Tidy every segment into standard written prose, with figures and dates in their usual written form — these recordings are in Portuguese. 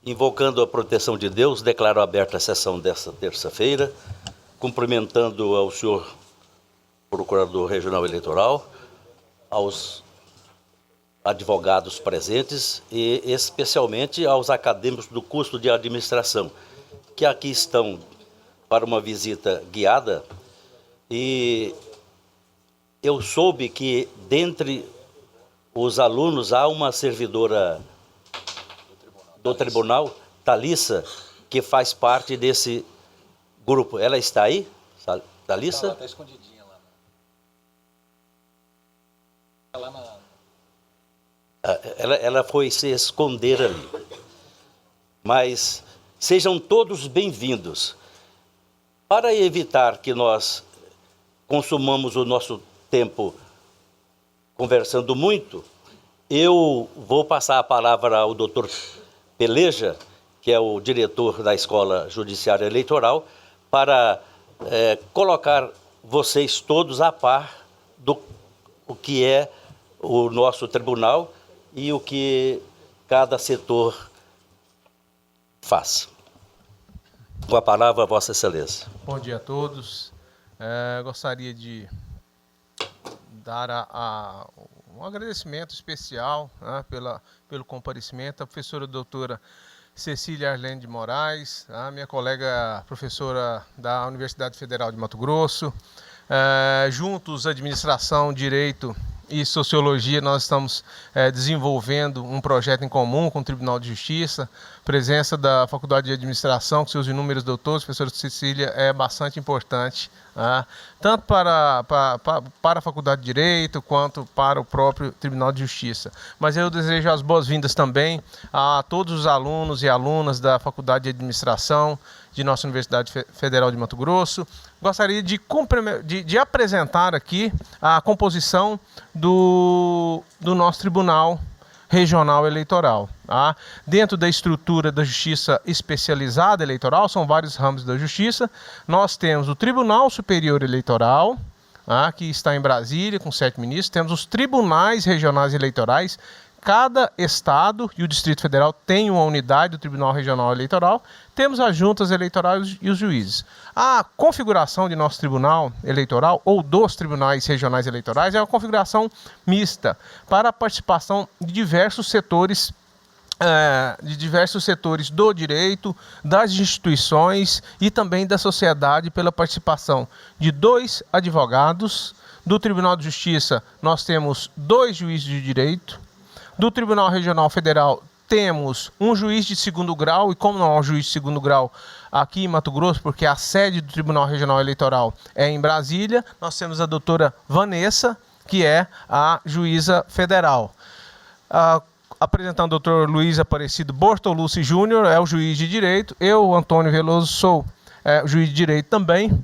Invocando a proteção de Deus, declaro aberta a sessão desta terça-feira, cumprimentando ao senhor Procurador Regional Eleitoral, aos advogados presentes e especialmente aos acadêmicos do curso de administração, que aqui estão para uma visita guiada. E eu soube que dentre os alunos há uma servidora do tribunal, Thalissa, que faz parte desse grupo. Ela está aí, Thalissa? Ela está escondidinha lá. Ela foi se esconder ali. Mas sejam todos bem-vindos. Para evitar que nós consumamos o nosso tempo conversando muito, eu vou passar a palavra ao doutor Peleja, que é o diretor da Escola Judiciária Eleitoral, para colocar vocês todos a par do o que é o nosso tribunal e o que cada setor faz. Com a palavra, Vossa Excelência. Bom dia a todos. Gostaria de dar um agradecimento especial, né, pelo comparecimento à professora doutora Cecília Arlene de Moraes, minha colega professora da Universidade Federal de Mato Grosso. Juntos, administração, direito e sociologia, nós estamos desenvolvendo um projeto em comum com o Tribunal de Justiça. Presença da Faculdade de Administração, com seus inúmeros doutores, professora Cecília, é bastante importante, tanto para a Faculdade de Direito, quanto para o próprio Tribunal de Justiça. Mas eu desejo as boas-vindas também a todos os alunos e alunas da Faculdade de Administração de nossa Universidade Federal de Mato Grosso. Gostaria de apresentar aqui a composição do nosso Tribunal Regional Eleitoral. Dentro da estrutura da Justiça Especializada Eleitoral, são vários ramos da Justiça, nós temos o Tribunal Superior Eleitoral, que está em Brasília, com 7 ministros, temos os Tribunais Regionais Eleitorais. Cada estado e o Distrito Federal tem uma unidade do Tribunal Regional Eleitoral. Temos as juntas eleitorais e os juízes. A configuração de nosso Tribunal Eleitoral, ou dos Tribunais Regionais Eleitorais, é uma configuração mista para a participação de diversos setores do direito, das instituições e também da sociedade, pela participação de 2 advogados. Do Tribunal de Justiça, nós temos 2 juízes de direito. Do Tribunal Regional Federal, temos um juiz de 2º grau, e como não há um juiz de 2º grau aqui em Mato Grosso, porque a sede do Tribunal Regional Eleitoral é em Brasília, nós temos a doutora Vanessa, que é a juíza federal. Apresentando o doutor Luiz Aparecido Bortolucci Júnior, é o juiz de direito. Eu, Antônio Veloso, sou juiz de direito também.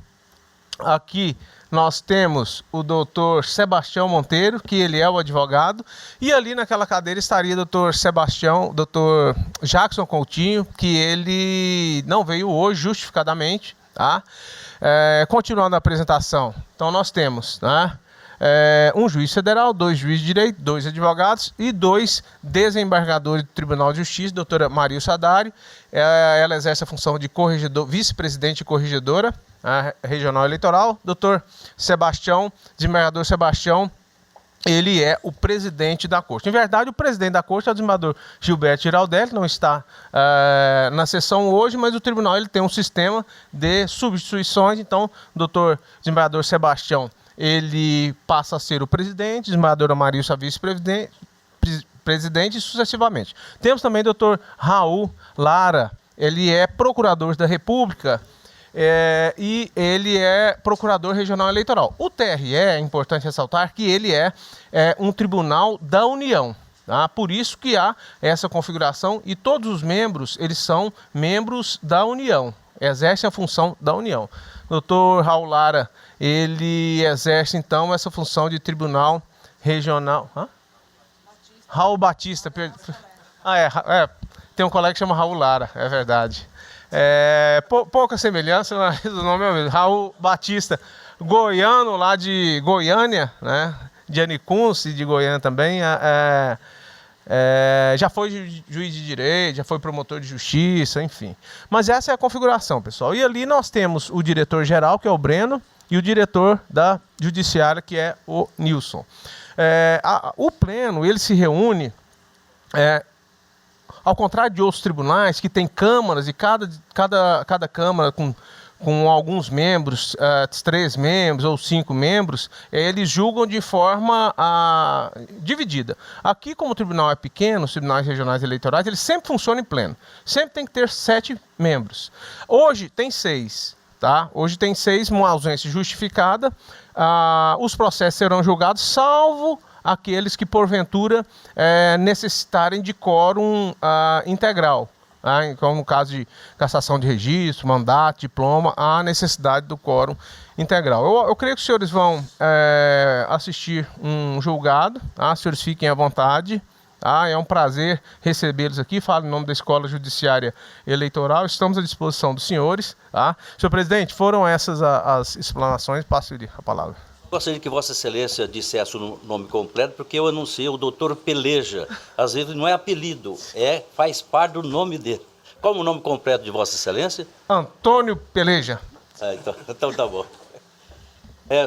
Aqui nós temos o doutor Sebastião Monteiro, que ele é o advogado, e ali naquela cadeira estaria o doutor Jackson Coutinho, que ele não veio hoje, justificadamente. Continuando a apresentação, então nós temos um juiz federal, 2 juízes de direito, 2 advogados e 2 desembargadores do Tribunal de Justiça, doutora Maria Sadário. Ela exerce a função de vice-presidente e corregedora regional eleitoral. Doutor Sebastião, desembargador Sebastião, ele é o presidente da Corte. Em verdade, o presidente da Corte é o desembargador Gilberto Giraldelli, não está na sessão hoje, mas o tribunal ele tem um sistema de substituições. Então, o doutor desembargador Sebastião, ele passa a ser o presidente, desembargadora Maria a vice-presidente, e sucessivamente. Temos também o doutor Raul Lara, ele é procurador da República, e ele é procurador regional eleitoral. O TRE, é importante ressaltar que ele é um tribunal da União. Por isso que há essa configuração, e todos os membros, eles são membros da União, exercem a função da União. Doutor Raul Lara, ele exerce então essa função de tribunal regional. Raul Batista. Tem um colega que chama Raul Lara, é verdade. Pouca semelhança, mas o nome é o mesmo. Raul Batista, goiano lá de Goiânia, né? De Anicuns e de Goiânia também. já foi juiz de direito, já foi promotor de justiça, enfim. Mas essa é a configuração, pessoal. E ali nós temos o diretor-geral, que é o Breno, e o diretor da Judiciária, que é o Nilson. O pleno, ele se reúne, ao contrário de outros tribunais, que tem câmaras, e cada câmara com alguns membros, 3 membros ou 5 membros, eles julgam de forma dividida. Aqui, como o tribunal é pequeno, os tribunais regionais eleitorais, eles sempre funcionam em pleno. Sempre tem que ter 7 membros. Hoje tem 6. Tá? Hoje tem 6, uma ausência justificada. Os processos serão julgados, salvo aqueles que, porventura, necessitarem de quórum integral. Como no caso de cassação de registro, mandato, diploma, há necessidade do quórum integral. Eu creio que os senhores vão assistir um julgado, tá? Os senhores fiquem à vontade. É um prazer recebê-los aqui. Falo em nome da Escola Judiciária Eleitoral. Estamos à disposição dos senhores. Tá? Senhor presidente, foram essas as explanações. Passo-lhe a palavra. Gostaria que Vossa Excelência dissesse o nome completo, porque eu anunciei o doutor Peleja. Às vezes não é apelido, faz parte do nome dele. Qual é o nome completo de Vossa Excelência? Antônio Peleja. Então tá bom.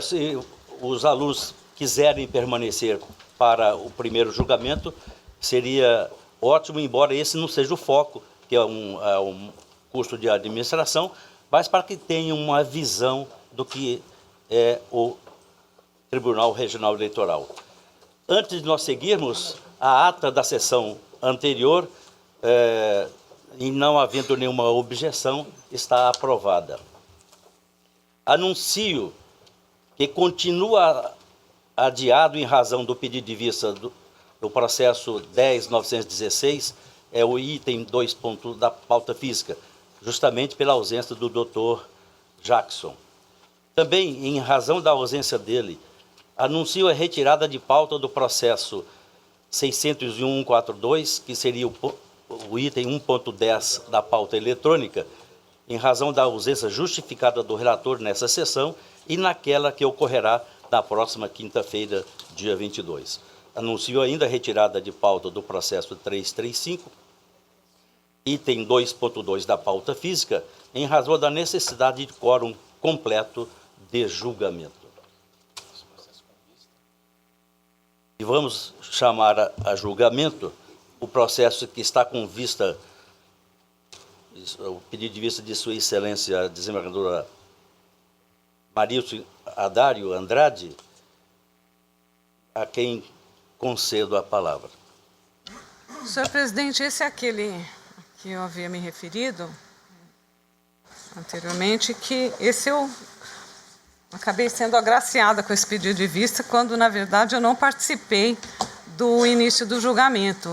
Se os alunos quiserem permanecer para o primeiro julgamento, seria ótimo, embora esse não seja o foco, que é um curso de administração, mas para que tenham uma visão do que é o Tribunal Regional Eleitoral. Antes de nós seguirmos, a ata da sessão anterior, e não havendo nenhuma objeção, está aprovada. Anuncio que continua adiado em razão do pedido de vista do processo 10.916, o item 2 ponto da pauta física, justamente pela ausência do doutor Jackson. Também, em razão da ausência dele, anuncio a retirada de pauta do processo 601.42, que seria o item 1.10 da pauta eletrônica, em razão da ausência justificada do relator nessa sessão e naquela que ocorrerá na próxima quinta-feira, dia 22. Anuncio ainda a retirada de pauta do processo 335, item 2.2 da pauta física, em razão da necessidade de quórum completo de julgamento. E vamos chamar a julgamento o processo que está com vista, o pedido de vista de Sua Excelência, a desembargadora Marilson Adário Andrade, a quem concedo a palavra. Senhor presidente, esse é aquele que eu havia me referido anteriormente, que esse eu acabei sendo agraciada com esse pedido de vista, quando, na verdade, eu não participei do início do julgamento.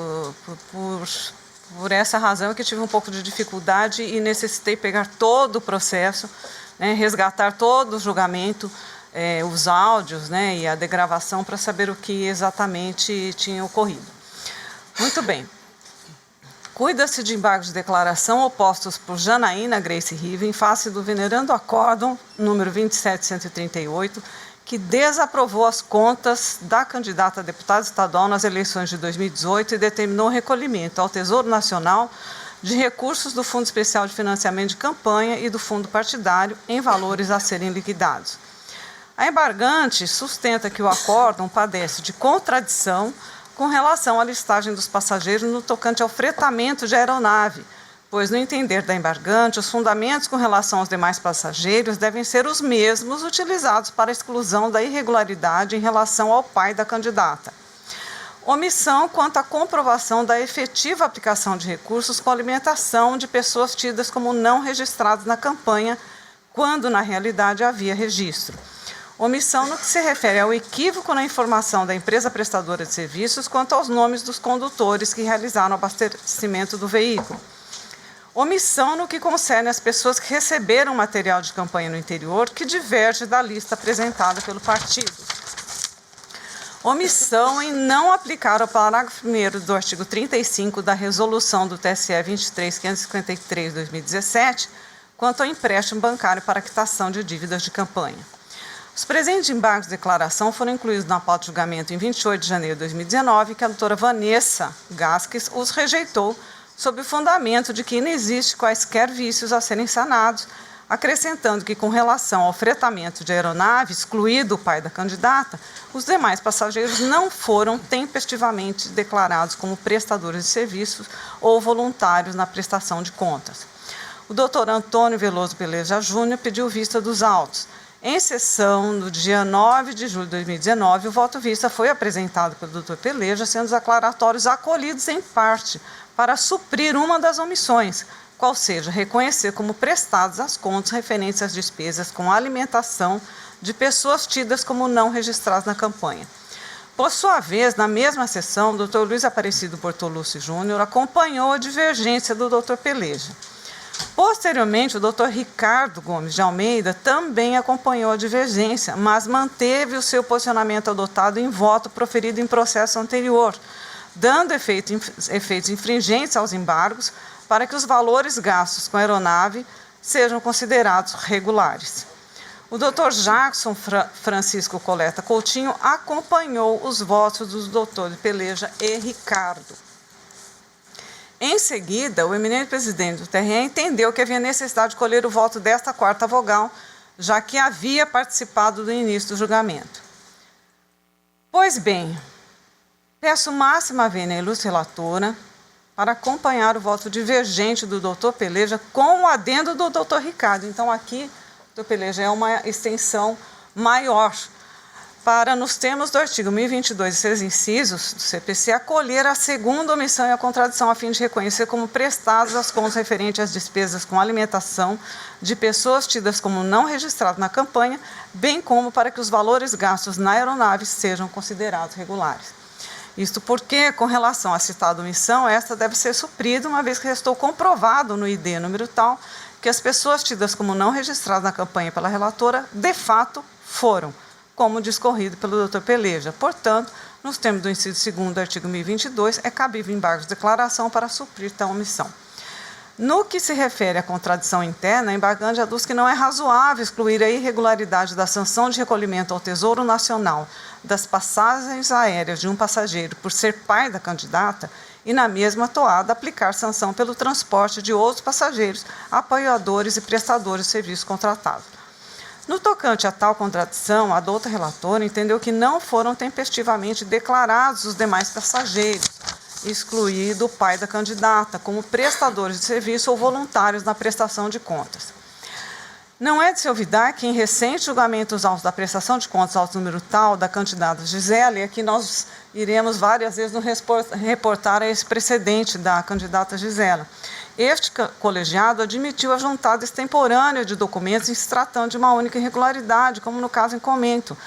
Por essa razão que tive um pouco de dificuldade e necessitei pegar todo o processo, resgatar todo o julgamento, os áudios, e a degravação para saber o que exatamente tinha ocorrido. Muito bem. Cuida-se de embargos de declaração opostos por Janaína Grace Riva em face do venerando acórdão número 27138, que desaprovou as contas da candidata a deputada estadual nas eleições de 2018 e determinou o recolhimento ao Tesouro Nacional de recursos do Fundo Especial de Financiamento de Campanha e do Fundo Partidário em valores a serem liquidados. A embargante sustenta que o acórdão padece de contradição com relação à listagem dos passageiros no tocante ao fretamento de aeronave, pois, no entender da embargante, os fundamentos com relação aos demais passageiros devem ser os mesmos utilizados para a exclusão da irregularidade em relação ao pai da candidata. Omissão quanto à comprovação da efetiva aplicação de recursos com alimentação de pessoas tidas como não registradas na campanha, quando, na realidade, havia registro. Omissão no que se refere ao equívoco na informação da empresa prestadora de serviços quanto aos nomes dos condutores que realizaram o abastecimento do veículo. Omissão no que concerne às pessoas que receberam material de campanha no interior, que diverge da lista apresentada pelo partido. Omissão em não aplicar o parágrafo 1º do artigo 35 da resolução do TSE 23.553/2017, quanto ao empréstimo bancário para quitação de dívidas de campanha. Os presentes embargos de declaração foram incluídos na pauta de julgamento em 28 de janeiro de 2019, que a doutora Vanessa Gasques os rejeitou sob o fundamento de que não existe quaisquer vícios a serem sanados, acrescentando que, com relação ao fretamento de aeronave, excluído o pai da candidata, os demais passageiros não foram tempestivamente declarados como prestadores de serviços ou voluntários na prestação de contas. O doutor Antônio Veloso Peleja Júnior pediu vista dos autos. Em sessão, no dia 9 de julho de 2019, o voto vista foi apresentado pelo doutor Peleja, sendo os declaratórios acolhidos em parte para suprir uma das omissões, qual seja, reconhecer como prestadas as contas referentes às despesas com alimentação de pessoas tidas como não registradas na campanha. Por sua vez, na mesma sessão, o Dr. Luiz Aparecido Bortolucci Júnior acompanhou a divergência do Dr. Peleja. Posteriormente, o Dr. Ricardo Gomes de Almeida também acompanhou a divergência, mas manteve o seu posicionamento adotado em voto proferido em processo anterior, dando efeitos infringentes aos embargos, para que os valores gastos com a aeronave sejam considerados regulares. O Dr. Jackson Francisco Coleta Coutinho acompanhou os votos dos Dr. Peleja e Ricardo. Em seguida, o eminente presidente do TRE entendeu que havia necessidade de colher o voto desta quarta vogal, já que havia participado do início do julgamento. Pois bem, peço máxima vênia à ilustre relatora para acompanhar o voto divergente do doutor Peleja com o adendo do doutor Ricardo. Então, aqui, o doutor Peleja é uma extensão maior para, nos termos do artigo 1022 e seus incisos do CPC, acolher a segunda omissão e a contradição a fim de reconhecer como prestadas as contas referentes às despesas com alimentação de pessoas tidas como não registradas na campanha, bem como para que os valores gastos na aeronave sejam considerados regulares. Isto porque, com relação à citada omissão, esta deve ser suprida, uma vez que restou comprovado no ID número tal que as pessoas tidas como não registradas na campanha pela relatora, de fato, foram, como discorrido pelo Dr. Peleja. Portanto, nos termos do inciso 2º do artigo 1022, é cabível embargo de declaração para suprir tal omissão. No que se refere à contradição interna, a embargante aduz que não é razoável excluir a irregularidade da sanção de recolhimento ao Tesouro Nacional das passagens aéreas de um passageiro por ser pai da candidata e, na mesma toada, aplicar sanção pelo transporte de outros passageiros, apoiadores e prestadores de serviço contratados. No tocante a tal contradição, a douta relatora entendeu que não foram tempestivamente declarados os demais passageiros, excluído o pai da candidata, como prestadores de serviço ou voluntários na prestação de contas. Não é de se olvidar que, em recente julgamento dos autos da prestação de contas, auto número tal, da candidata Gisele, aqui nós iremos várias vezes nos reportar a esse precedente da candidata Gisela. Este colegiado admitiu a juntada extemporânea de documentos em se tratando de uma única irregularidade, como no caso em comento,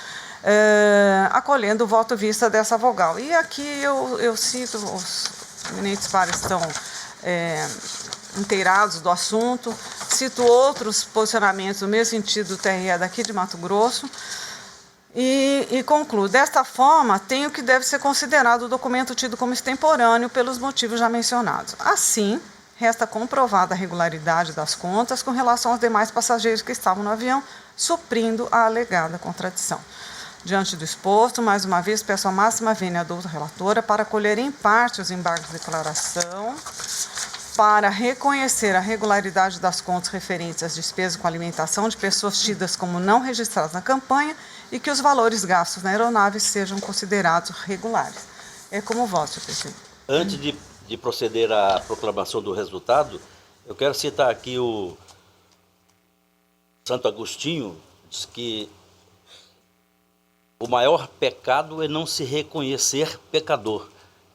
acolhendo o voto vista dessa vogal. E aqui eu cito, os eminentes pares estão inteirados do assunto, cito outros posicionamentos no mesmo sentido do TRE daqui de Mato Grosso, e concluo. Desta forma, tenho que deve ser considerado o documento tido como extemporâneo pelos motivos já mencionados. Assim, resta comprovada a regularidade das contas com relação aos demais passageiros que estavam no avião, suprindo a alegada contradição. Diante do exposto, mais uma vez, peço a máxima vênia à douta relatora para acolher em parte os embargos de declaração, para reconhecer a regularidade das contas referentes às despesas com alimentação de pessoas tidas como não registradas na campanha e que os valores gastos na aeronave sejam considerados regulares. É como voto, senhor presidente. Antes de proceder à proclamação do resultado, eu quero citar aqui o Santo Agostinho, diz que o maior pecado é não se reconhecer pecador.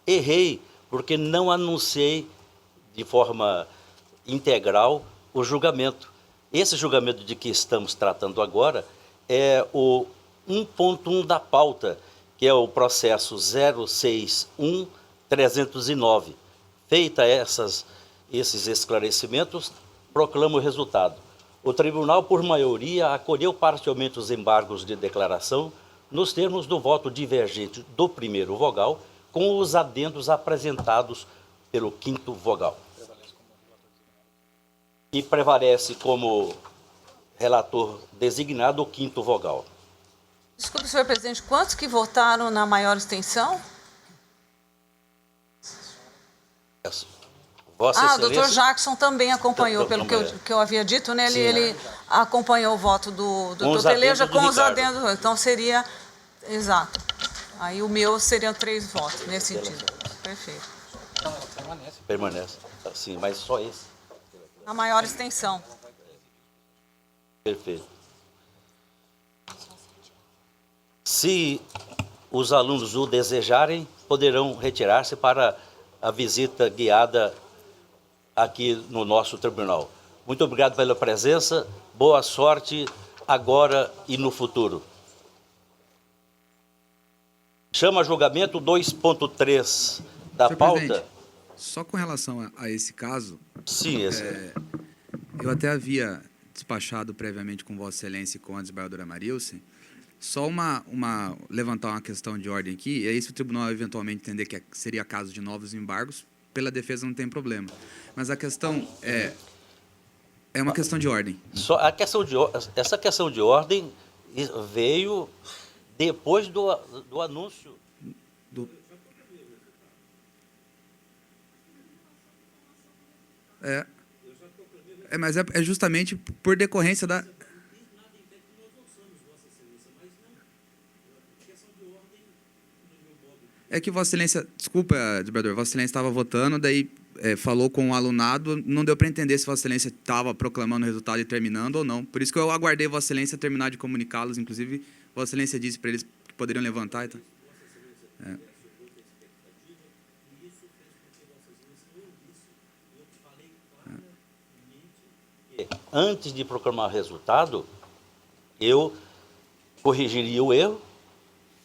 Errei porque não anunciei de forma integral o julgamento. Esse julgamento de que estamos tratando agora é o 1.1 da pauta, que é o processo 061-309. Feita esses esclarecimentos, proclamo o resultado. O tribunal, por maioria, acolheu parcialmente os embargos de declaração nos termos do voto divergente do primeiro vogal, com os adendos apresentados pelo quinto vogal. E prevalece como relator designado o quinto vogal. Desculpe, senhor presidente, quantos que votaram na maior extensão? Vossa O Excelência... doutor Jackson também acompanhou, pelo que eu havia dito, né? Ele acompanhou o voto do doutor Peleja com os adendos. Então seria... Exato. Aí o meu seriam 3 votos, nesse sentido. Perfeito. Não, ela permanece. Permanece. Sim, mas só esse. Na maior extensão. Perfeito. Se os alunos o desejarem, poderão retirar-se para a visita guiada aqui no nosso tribunal. Muito obrigado pela presença, boa sorte agora e no futuro. Chama julgamento 2.3 da Senhor pauta. presidente, só com relação a esse caso, Sim, eu até havia despachado previamente com Vossa Excelência e com a desembargadora Marilson, só levantar uma questão de ordem aqui, e aí se o tribunal eventualmente entender que seria caso de novos embargos, pela defesa não tem problema. Mas a questão é uma questão de ordem. Só essa questão de ordem veio depois do anúncio. Mas é justamente por decorrência da... É que Vossa Excelência, desculpa, desembargador, Vossa Excelência estava votando, daí falou com o alunado, não deu para entender se Vossa Excelência estava proclamando o resultado e terminando ou não. Por isso que eu aguardei Vossa Excelência terminar de comunicá-los, inclusive Vossa Excelência disse para eles que poderiam levantar. Então. Antes de proclamar o resultado, eu corrigiria o erro,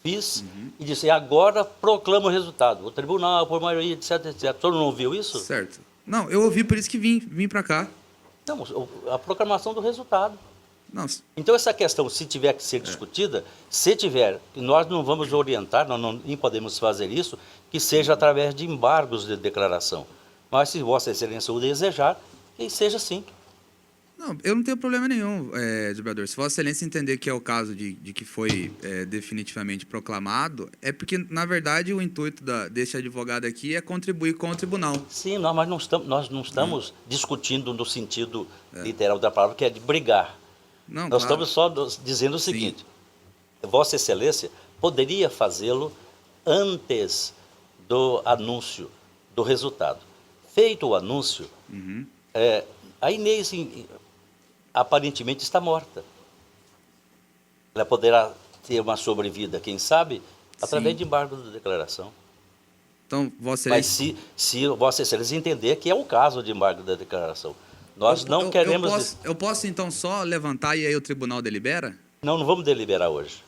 fiz e disse, agora proclama o resultado. O tribunal, por maioria, etc, etc. Todo mundo ouviu isso? Certo. Não, eu ouvi, por isso que vim para cá. Não, a proclamação do resultado. Não. Então, essa questão, se tiver que ser discutida, se tiver, nós não vamos orientar, nós nem podemos fazer isso, que seja através de embargos de declaração. Mas, se Vossa Excelência o desejar, que seja assim. Não, eu não tenho problema nenhum, desembargador. Se Vossa Excelência entender que é o caso de que foi definitivamente proclamado, é porque, na verdade, o intuito desse advogado aqui é contribuir com o tribunal. Sim, mas nós não estamos discutindo no sentido literal da palavra, que é de brigar. Não, Nós claro. estamos só dizendo o seguinte, Vossa Excelência poderia fazê-lo antes do anúncio do resultado. Feito o anúncio, a Inês aparentemente está morta. Ela poderá ter uma sobrevida, quem sabe, através de embargo de declaração. Então, Vossa Mas Excelência... se Vossa Excelência entender que é o caso de embargo da declaração. Nós não queremos... Eu posso, então, só levantar e aí o tribunal delibera? Não vamos deliberar hoje.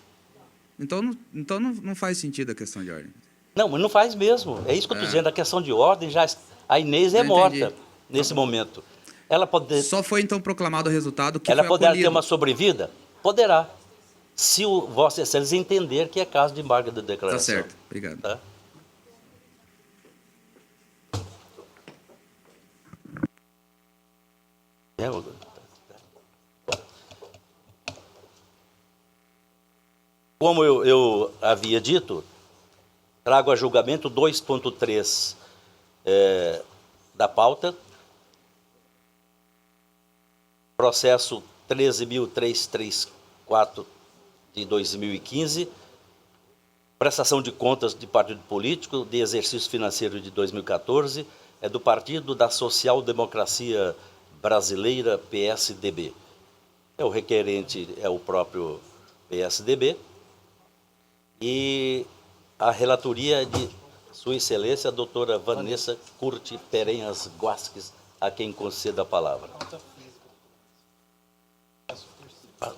Então não faz sentido a questão de ordem. Não, mas não faz mesmo. É isso que eu estou dizendo. A questão de ordem, a Inês é Não morta entendi. nesse momento. Ela pode... Só foi, então, proclamado o resultado que Ela foi poderá acolhido. ter uma sobrevida? Poderá. Se o Vossa Excelência entender que é caso de embargo de Tá declaração. certo, obrigado. Tá? Como eu havia dito, trago a julgamento 2.3 da pauta, processo 13.334 de 2015, prestação de contas de partido político de exercício financeiro de 2014, é do Partido da Social Democracia Brasileira, PSDB. O requerente é o próprio PSDB e a relatoria é de Sua Excelência, a doutora Vanessa Curti Perenhas Guasques, a quem conceda a palavra.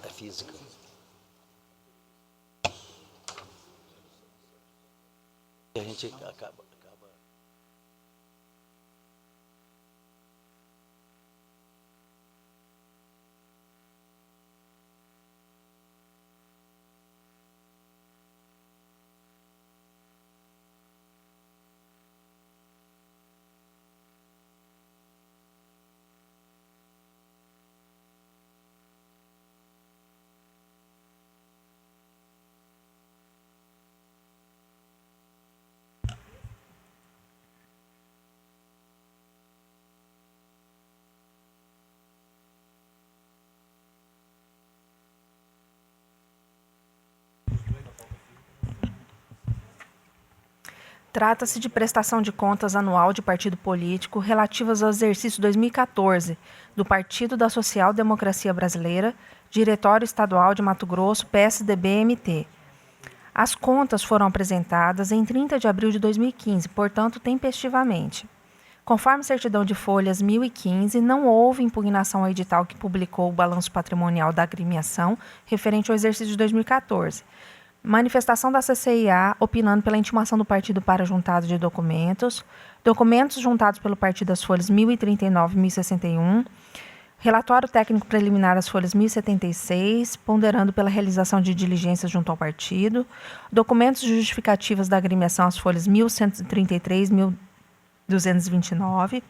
É física. E a gente acaba. Trata-se de prestação de contas anual de partido político relativas ao exercício 2014 do Partido da Social Democracia Brasileira, Diretório Estadual de Mato Grosso, PSDB-MT. As contas foram apresentadas em 30 de abril de 2015, portanto, tempestivamente. Conforme certidão de folhas 1015, não houve impugnação ao edital que publicou o balanço patrimonial da agremiação referente ao exercício de 2014. Manifestação da CCIA opinando pela intimação do partido para juntado de documentos, documentos juntados pelo partido das folhas 1039 e 1061, relatório técnico preliminar das folhas 1076, ponderando pela realização de diligências junto ao partido, documentos justificativos da agremiação às folhas 1133 e 1229,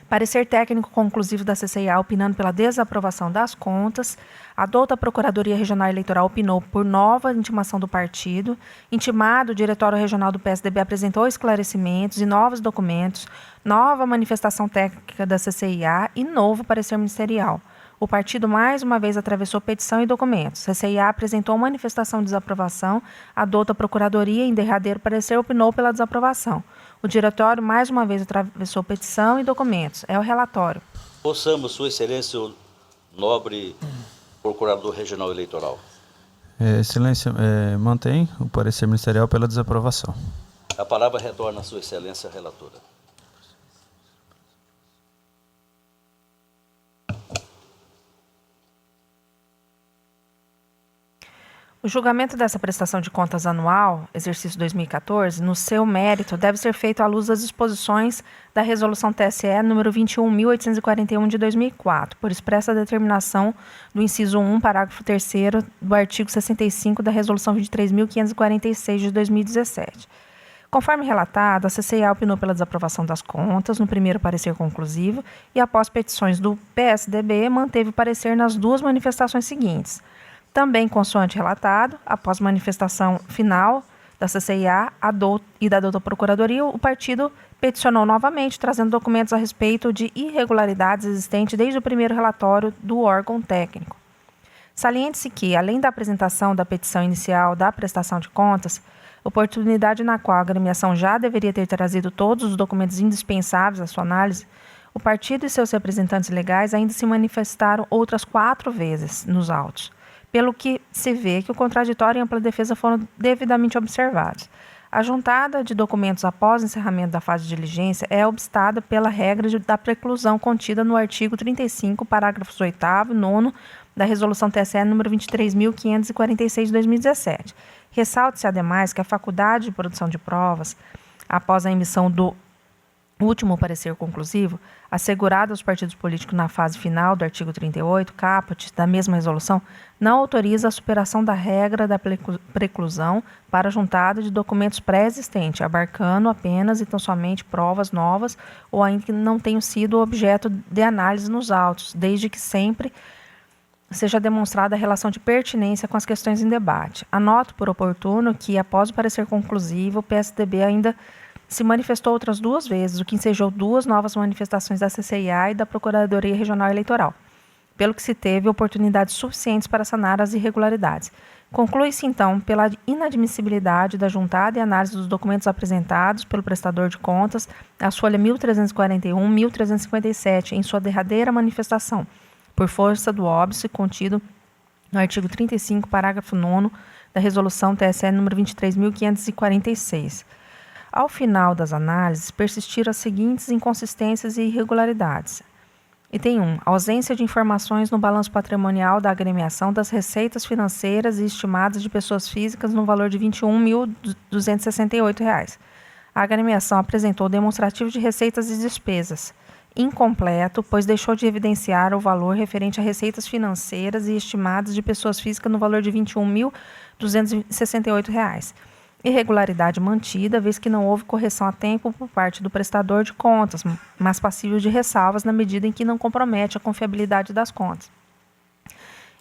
parecer técnico conclusivo da CCIA opinando pela desaprovação das contas, a douta Procuradoria Regional Eleitoral opinou por nova intimação do partido, intimado, o Diretório Regional do PSDB apresentou esclarecimentos e novos documentos, nova manifestação técnica da CCIA e novo parecer ministerial. O partido mais uma vez atravessou petição e documentos. A CCIA apresentou manifestação de desaprovação, a douta Procuradoria, em derradeiro parecer, opinou pela desaprovação. O diretório mais uma vez atravessou petição e documentos. É o relatório. Ouçamos, Sua Excelência, o nobre Procurador Regional Eleitoral. Excelência, mantém o parecer ministerial pela desaprovação. A palavra retorna à Sua Excelência, relatora. O julgamento dessa prestação de contas anual, exercício 2014, no seu mérito, deve ser feito à luz das disposições da Resolução TSE número 21.841 de 2004, por expressa determinação do inciso 1, parágrafo 3º do artigo 65 da Resolução 23.546 de 2017. Conforme relatado, a CCIA opinou pela desaprovação das contas no primeiro parecer conclusivo e, após petições do PSDB, manteve o parecer nas duas manifestações seguintes. Também, consoante relatado, após manifestação final da CCIA e da douta Procuradoria, o partido peticionou novamente, trazendo documentos a respeito de irregularidades existentes desde o primeiro relatório do órgão técnico. Saliente-se que, além da apresentação da petição inicial da prestação de contas, oportunidade na qual a agremiação já deveria ter trazido todos os documentos indispensáveis à sua análise, o partido e seus representantes legais ainda se manifestaram outras 4 vezes nos autos, pelo que se vê que o contraditório e ampla defesa foram devidamente observados. A juntada de documentos após o encerramento da fase de diligência é obstada pela regra da preclusão contida no artigo 35, parágrafos 8º e 9º da Resolução TSE nº 23.546 de 2017. Ressalte-se, ademais, que a faculdade de produção de provas, após a emissão do último parecer conclusivo, assegurado aos partidos políticos na fase final do artigo 38, caput, da mesma resolução, não autoriza a superação da regra da preclusão para a juntada de documentos pré-existentes, abarcando apenas e tão somente provas novas ou ainda que não tenham sido objeto de análise nos autos, desde que sempre seja demonstrada a relação de pertinência com as questões em debate. Anoto por oportuno que, após o parecer conclusivo, o PSDB ainda se manifestou outras 2 vezes, o que ensejou 2 novas manifestações da CCIA e da Procuradoria Regional Eleitoral, pelo que se teve oportunidades suficientes para sanar as irregularidades. Conclui-se, então, pela inadmissibilidade da juntada e análise dos documentos apresentados pelo prestador de contas, as folhas 1341 e 1357, em sua derradeira manifestação, por força do óbice contido no artigo 35, parágrafo 9º da Resolução TSE nº 23.546. Ao final das análises, persistiram as seguintes inconsistências e irregularidades. Item 1. Ausência de informações no balanço patrimonial da agremiação das receitas financeiras e estimadas de pessoas físicas no valor de R$ 21.268. A agremiação apresentou demonstrativo de receitas e despesas incompleto, pois deixou de evidenciar o valor referente a receitas financeiras e estimadas de pessoas físicas no valor de R$ 21.268. Irregularidade mantida, vez que não houve correção a tempo por parte do prestador de contas, mas passível de ressalvas na medida em que não compromete a confiabilidade das contas.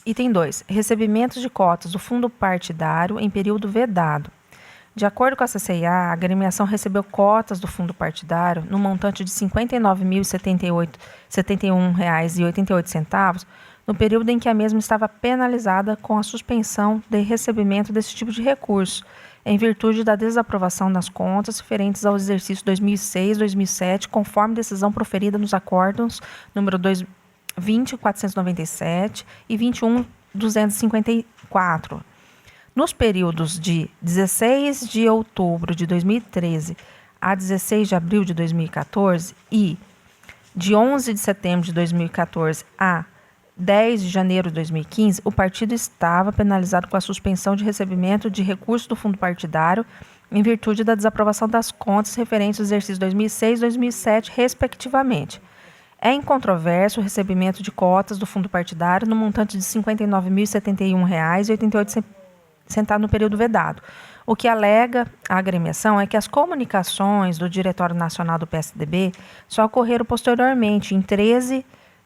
Item 2. Recebimentos de cotas do fundo partidário em período vedado. De acordo com a CCIA, a agremiação recebeu cotas do fundo partidário no montante de R$ 59.071,88 no período em que a mesma estava penalizada com a suspensão de recebimento desse tipo de recurso, em virtude da desaprovação das contas referentes ao exercício 2006, 2007, conforme decisão proferida nos acórdãos número 20.497 e 21.254. Nos períodos de 16 de outubro de 2013 a 16 de abril de 2014 e de 11 de setembro de 2014 a 10 de janeiro de 2015, o partido estava penalizado com a suspensão de recebimento de recursos do fundo partidário em virtude da desaprovação das contas referentes ao exercício 2006 e 2007, respectivamente. É incontroverso o recebimento de cotas do fundo partidário no montante de R$ 59.071,88 no período vedado. O que alega a agremiação é que as comunicações do Diretório Nacional do PSDB só ocorreram posteriormente, em 13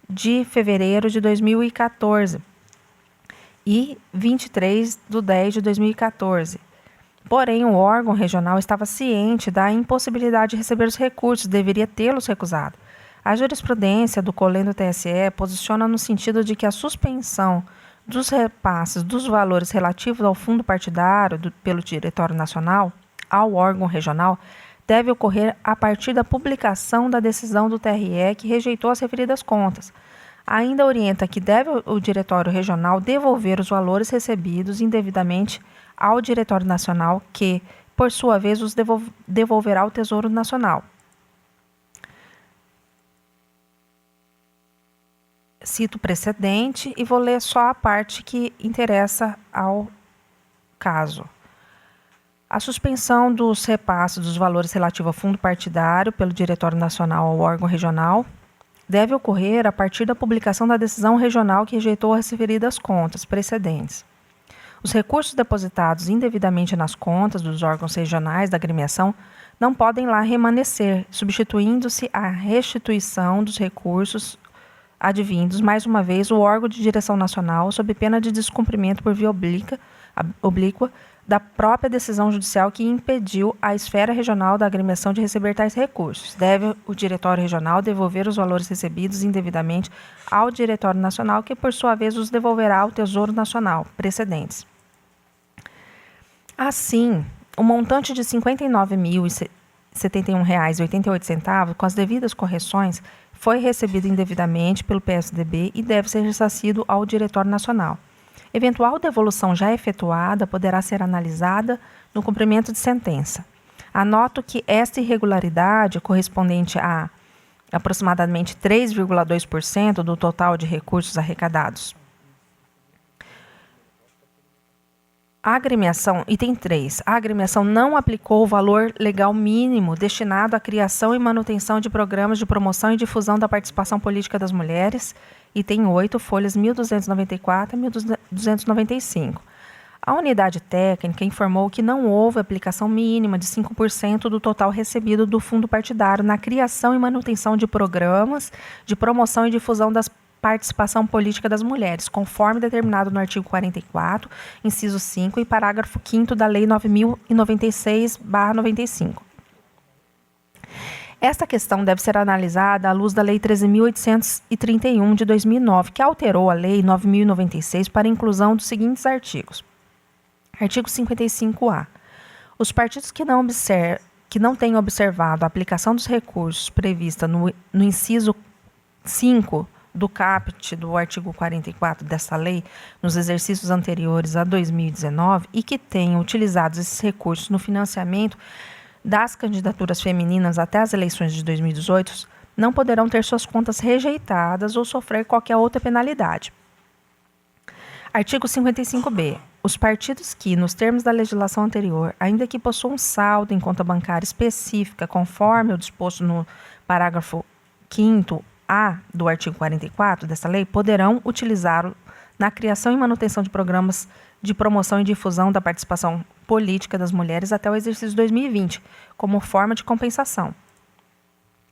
de fevereiro de 2014 e 23 de 10 de 2014. Porém, o órgão regional estava ciente da impossibilidade de receber os recursos, deveria tê-los recusado. A jurisprudência do COLEN do TSE posiciona no sentido de que a suspensão dos repasses dos valores relativos ao fundo partidário pelo Diretório Nacional ao órgão regional deve ocorrer a partir da publicação da decisão do TRE que rejeitou as referidas contas. Ainda orienta que deve o Diretório Regional devolver os valores recebidos indevidamente ao Diretório Nacional, que, por sua vez, os devolverá ao Tesouro Nacional. Cito o precedente e vou ler só a parte que interessa ao caso. A suspensão dos repasses dos valores relativos ao fundo partidário pelo Diretório Nacional ao órgão regional deve ocorrer a partir da publicação da decisão regional que rejeitou as referidas contas precedentes. Os recursos depositados indevidamente nas contas dos órgãos regionais da agremiação não podem lá permanecer, substituindo-se a restituição dos recursos advindos, mais uma vez, o órgão de direção nacional, sob pena de descumprimento por via oblíqua da própria decisão judicial que impediu a esfera regional da agremiação de receber tais recursos. Deve o Diretório Regional devolver os valores recebidos indevidamente ao Diretório Nacional, que, por sua vez, os devolverá ao Tesouro Nacional, precedentes. Assim, o montante de R$ 59.071,88, com as devidas correções, foi recebido indevidamente pelo PSDB e deve ser ressarcido ao Diretório Nacional. Eventual devolução já efetuada poderá ser analisada no cumprimento de sentença. Anoto que esta irregularidade, correspondente a aproximadamente 3,2% do total de recursos arrecadados. A agremiação, item 3, a agremiação não aplicou o valor legal mínimo destinado à criação e manutenção de programas de promoção e difusão da participação política das mulheres, item 8, folhas 1294 e 1295. A unidade técnica informou que não houve aplicação mínima de 5% do total recebido do fundo partidário na criação e manutenção de programas de promoção e difusão da participação política das mulheres, conforme determinado no artigo 44, inciso 5 e parágrafo 5º da Lei 9.096/95. Esta questão deve ser analisada à luz da Lei 13.831 de 2009, que alterou a Lei 9.096 para a inclusão dos seguintes artigos. Artigo 55-A. Os partidos que não tenham observado a aplicação dos recursos prevista no inciso 5 do caput do artigo 44 desta lei nos exercícios anteriores a 2019 e que tenham utilizado esses recursos no financiamento das candidaturas femininas até as eleições de 2018 não poderão ter suas contas rejeitadas ou sofrer qualquer outra penalidade. Artigo 55-B. Os partidos que, nos termos da legislação anterior, ainda que possuam saldo em conta bancária específica, conforme o disposto no parágrafo 5º-A do artigo 44 desta lei, poderão utilizá-lo na criação e manutenção de programas de promoção e difusão da participação política das mulheres até o exercício 2020, como forma de compensação.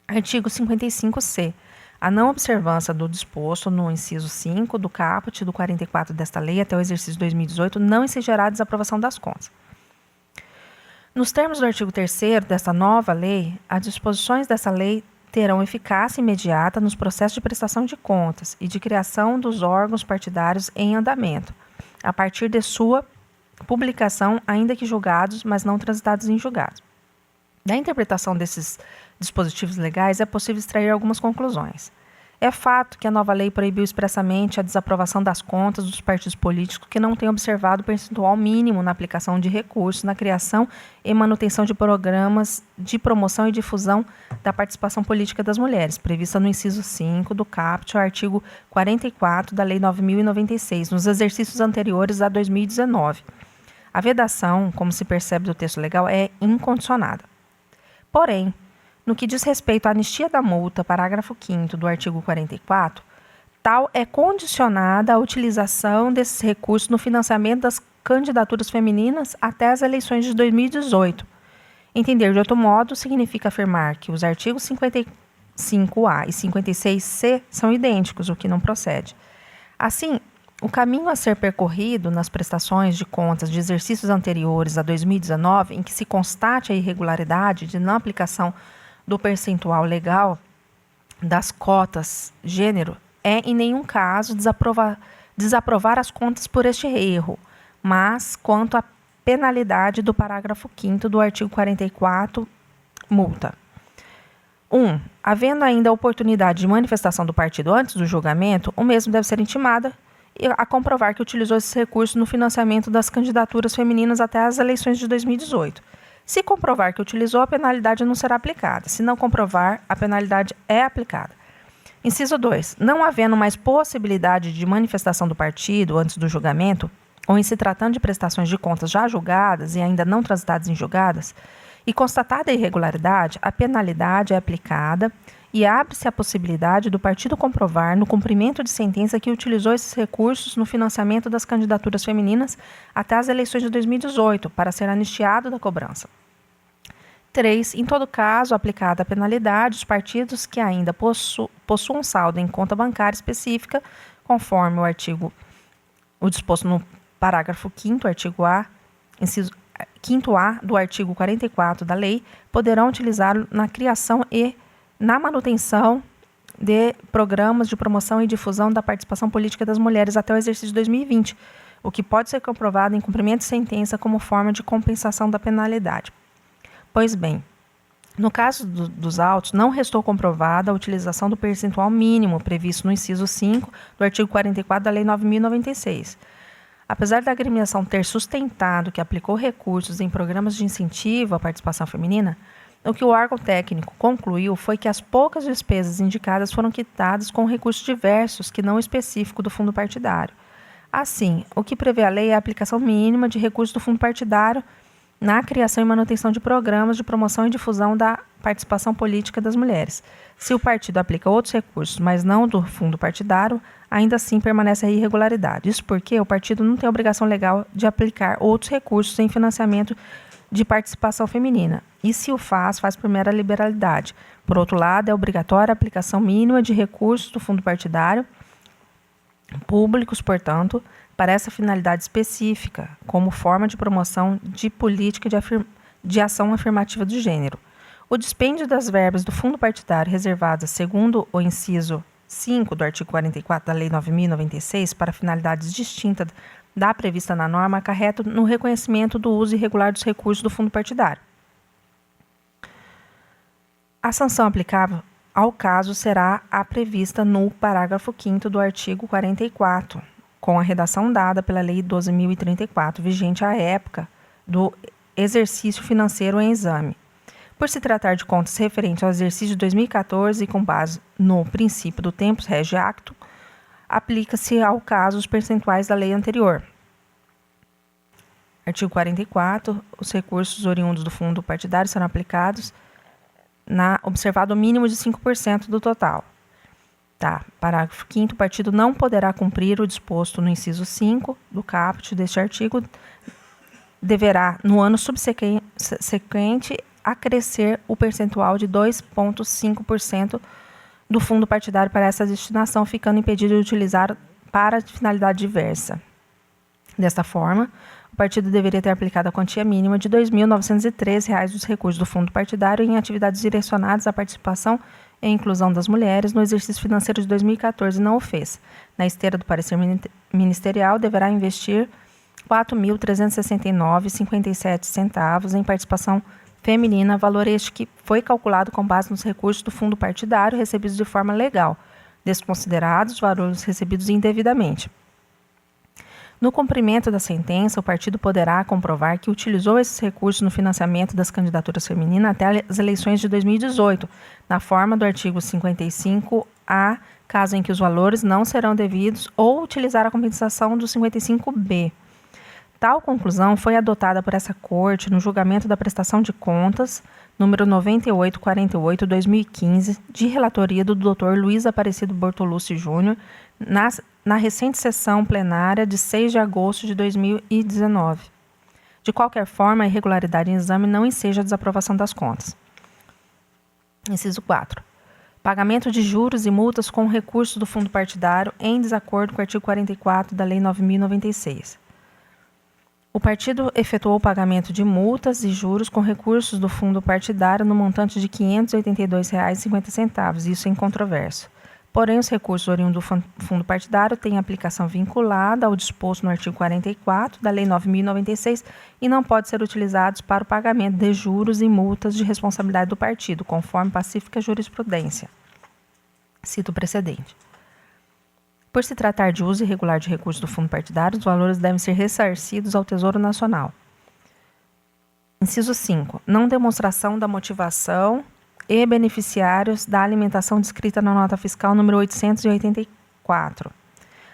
Artigo 55-C. A não observância do disposto no inciso 5 do caput do 44 desta lei até o exercício 2018 não exigirirá a desaprovação das contas. Nos termos do artigo 3º desta nova lei, as disposições dessa lei terão eficácia imediata nos processos de prestação de contas e de criação dos órgãos partidários em andamento, a partir de sua publicação, ainda que julgados, mas não transitados em julgados. Da interpretação desses dispositivos legais, é possível extrair algumas conclusões. É fato que a nova lei proibiu expressamente a desaprovação das contas dos partidos políticos que não têm observado o percentual mínimo na aplicação de recursos na criação e manutenção de programas de promoção e difusão da participação política das mulheres, prevista no inciso 5 do caput, artigo 44 da Lei 9.096, nos exercícios anteriores a 2019. A vedação, como se percebe do texto legal, é incondicionada. Porém, no que diz respeito à anistia da multa, parágrafo 5º do artigo 44, tal é condicionada à utilização desses recursos no financiamento das candidaturas femininas até as eleições de 2018. Entender de outro modo significa afirmar que os artigos 55A e 56C são idênticos, o que não procede. Assim, o caminho a ser percorrido nas prestações de contas de exercícios anteriores a 2019, em que se constate a irregularidade de não aplicação do percentual legal das cotas gênero, é em nenhum caso desaprovar as contas por este erro, mas quanto à penalidade do parágrafo 5º do artigo 44, multa. 1. Havendo ainda a oportunidade de manifestação do partido antes do julgamento, o mesmo deve ser intimado a comprovar que utilizou esses recursos no financiamento das candidaturas femininas até as eleições de 2018. Se comprovar que utilizou, a penalidade não será aplicada. Se não comprovar, a penalidade é aplicada. Inciso 2. Não havendo mais possibilidade de manifestação do partido antes do julgamento, ou em se tratando de prestações de contas já julgadas e ainda não transitadas em julgadas, e constatada a irregularidade, a penalidade é aplicada e abre-se a possibilidade do partido comprovar, no cumprimento de sentença, que utilizou esses recursos no financiamento das candidaturas femininas até as eleições de 2018, para ser anistiado da cobrança. 3. Em todo caso, aplicada a penalidade, os partidos que ainda possuam saldo em conta bancária específica, conforme o disposto no parágrafo 5º, artigo A, inciso 5º-A do artigo 44 da lei, poderão utilizá-lo na criação e na manutenção de programas de promoção e difusão da participação política das mulheres até o exercício de 2020, o que pode ser comprovado em cumprimento de sentença como forma de compensação da penalidade. Pois bem, no caso dos autos, não restou comprovada a utilização do percentual mínimo previsto no inciso 5 do artigo 44 da Lei 9.096. Apesar da agremiação ter sustentado que aplicou recursos em programas de incentivo à participação feminina, o que o órgão técnico concluiu foi que as poucas despesas indicadas foram quitadas com recursos diversos que não específico do fundo partidário. Assim, o que prevê a lei é a aplicação mínima de recursos do fundo partidário na criação e manutenção de programas de promoção e difusão da participação política das mulheres. Se o partido aplica outros recursos, mas não do fundo partidário, ainda assim permanece a irregularidade. Isso porque o partido não tem obrigação legal de aplicar outros recursos em financiamento de participação feminina. E se o faz por mera liberalidade. Por outro lado, é obrigatória a aplicação mínima de recursos do fundo partidário, públicos, portanto, para essa finalidade específica, como forma de promoção de política de ação afirmativa do gênero. O dispêndio das verbas do fundo partidário reservadas, segundo o inciso 5 do artigo 44 da Lei 9.096, para finalidades distintas da prevista na norma, acarreta no reconhecimento do uso irregular dos recursos do fundo partidário. A sanção aplicável ao caso será a prevista no parágrafo 5º do artigo 44, com a redação dada pela Lei 12.034, vigente à época do exercício financeiro em exame. Por se tratar de contas referentes ao exercício de 2014 e com base no princípio do tempus rege actum, aplica-se ao caso os percentuais da lei anterior. Artigo 44. Os recursos oriundos do fundo partidário serão aplicados observado o mínimo de 5% do total. Parágrafo 5º. O partido não poderá cumprir o disposto no inciso 5 do caput deste artigo. Deverá, no ano subsequente, acrescer o percentual de 2,5% do fundo partidário para essa destinação, ficando impedido de utilizar para finalidade diversa. Desta forma, o partido deveria ter aplicado a quantia mínima de R$ 2.913 dos recursos do fundo partidário em atividades direcionadas à participação e inclusão das mulheres no exercício financeiro de 2014 e não o fez. Na esteira do parecer ministerial, deverá investir 4.369,57 em participação feminina, valor este que foi calculado com base nos recursos do fundo partidário recebidos de forma legal, desconsiderados os valores recebidos indevidamente. No cumprimento da sentença, o partido poderá comprovar que utilizou esses recursos no financiamento das candidaturas femininas até as eleições de 2018, na forma do artigo 55A, caso em que os valores não serão devidos, ou utilizar a compensação do 55B. Tal conclusão foi adotada por essa Corte no julgamento da prestação de contas, número 9848/2015, de relatoria do Dr. Luiz Aparecido Bortolucci Júnior, na recente sessão plenária de 6 de agosto de 2019. De qualquer forma, a irregularidade em exame não enseja a desaprovação das contas. Inciso 4. Pagamento de juros e multas com recursos do fundo partidário em desacordo com o artigo 44 da Lei 9.096. O partido efetuou o pagamento de multas e juros com recursos do fundo partidário no montante de R$ 582,50, isso é incontroverso. Porém, os recursos oriundos do fundo partidário têm aplicação vinculada ao disposto no artigo 44 da Lei 9.096 e não podem ser utilizados para o pagamento de juros e multas de responsabilidade do partido, conforme pacífica jurisprudência. Cito o precedente. Por se tratar de uso irregular de recursos do fundo partidário, os valores devem ser ressarcidos ao Tesouro Nacional. Inciso 5. Não demonstração da motivação e beneficiários da alimentação descrita na nota fiscal número 884.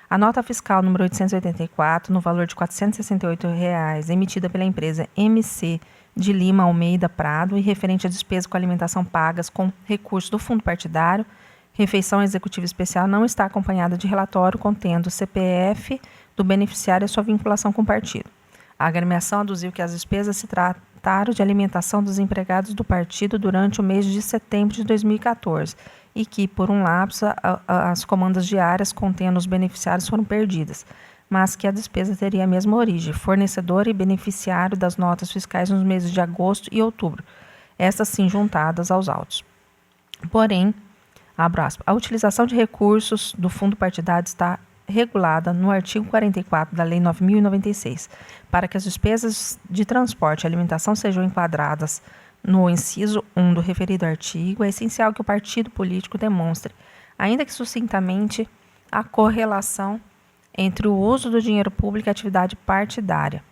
A nota fiscal número 884, no valor de R$ 468,00, emitida pela empresa MC de Lima Almeida Prado e referente a despesas com alimentação pagas com recursos do fundo partidário, refeição executiva especial, não está acompanhada de relatório contendo o CPF do beneficiário e sua vinculação com o partido. A agremiação aduziu que as despesas se trataram de alimentação dos empregados do partido durante o mês de setembro de 2014 e que, por um lapso, as comandas diárias contendo os beneficiários foram perdidas, mas que a despesa teria a mesma origem, fornecedor e beneficiário das notas fiscais nos meses de agosto e outubro, estas sim juntadas aos autos. Porém, abro aspas, a utilização de recursos do fundo partidário está regulada no artigo 44 da Lei 9.096. Para que as despesas de transporte e alimentação sejam enquadradas no inciso 1 do referido artigo, é essencial que o partido político demonstre, ainda que sucintamente, a correlação entre o uso do dinheiro público e a atividade partidária.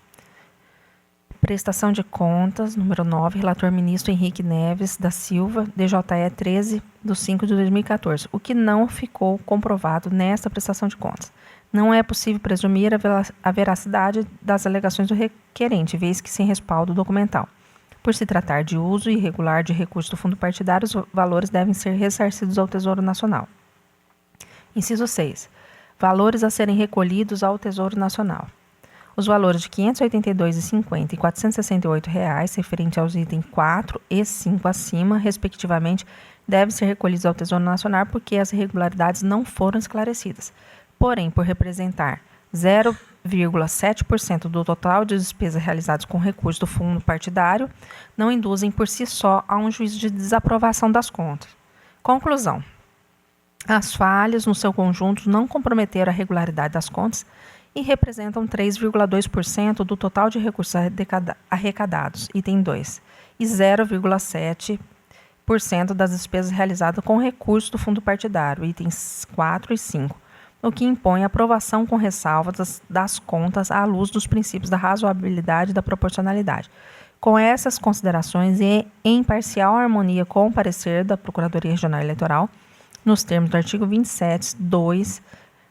Prestação de contas, número 9, relator ministro Henrique Neves da Silva, DJE 13/5/2014, o que não ficou comprovado nesta prestação de contas. Não é possível presumir a veracidade das alegações do requerente, vez que sem respaldo documental. Por se tratar de uso irregular de recursos do fundo partidário, os valores devem ser ressarcidos ao Tesouro Nacional. Inciso 6. Valores a serem recolhidos ao Tesouro Nacional. Os valores de R$ 582,50 e R$ 468,00, referente aos itens 4 e 5 acima, respectivamente, devem ser recolhidos ao Tesouro Nacional porque as irregularidades não foram esclarecidas. Porém, por representar 0,7% do total de despesas realizadas com recursos do fundo partidário, não induzem por si só a um juízo de desaprovação das contas. Conclusão. As falhas, no seu conjunto, não comprometeram a regularidade das contas e representam 3,2% do total de recursos arrecadados, item 2, e 0,7% das despesas realizadas com recursos do fundo partidário, itens 4 e 5, o que impõe a aprovação com ressalvas das contas à luz dos princípios da razoabilidade e da proporcionalidade. Com essas considerações e em parcial harmonia com o parecer da Procuradoria Regional Eleitoral, nos termos do artigo 27(2)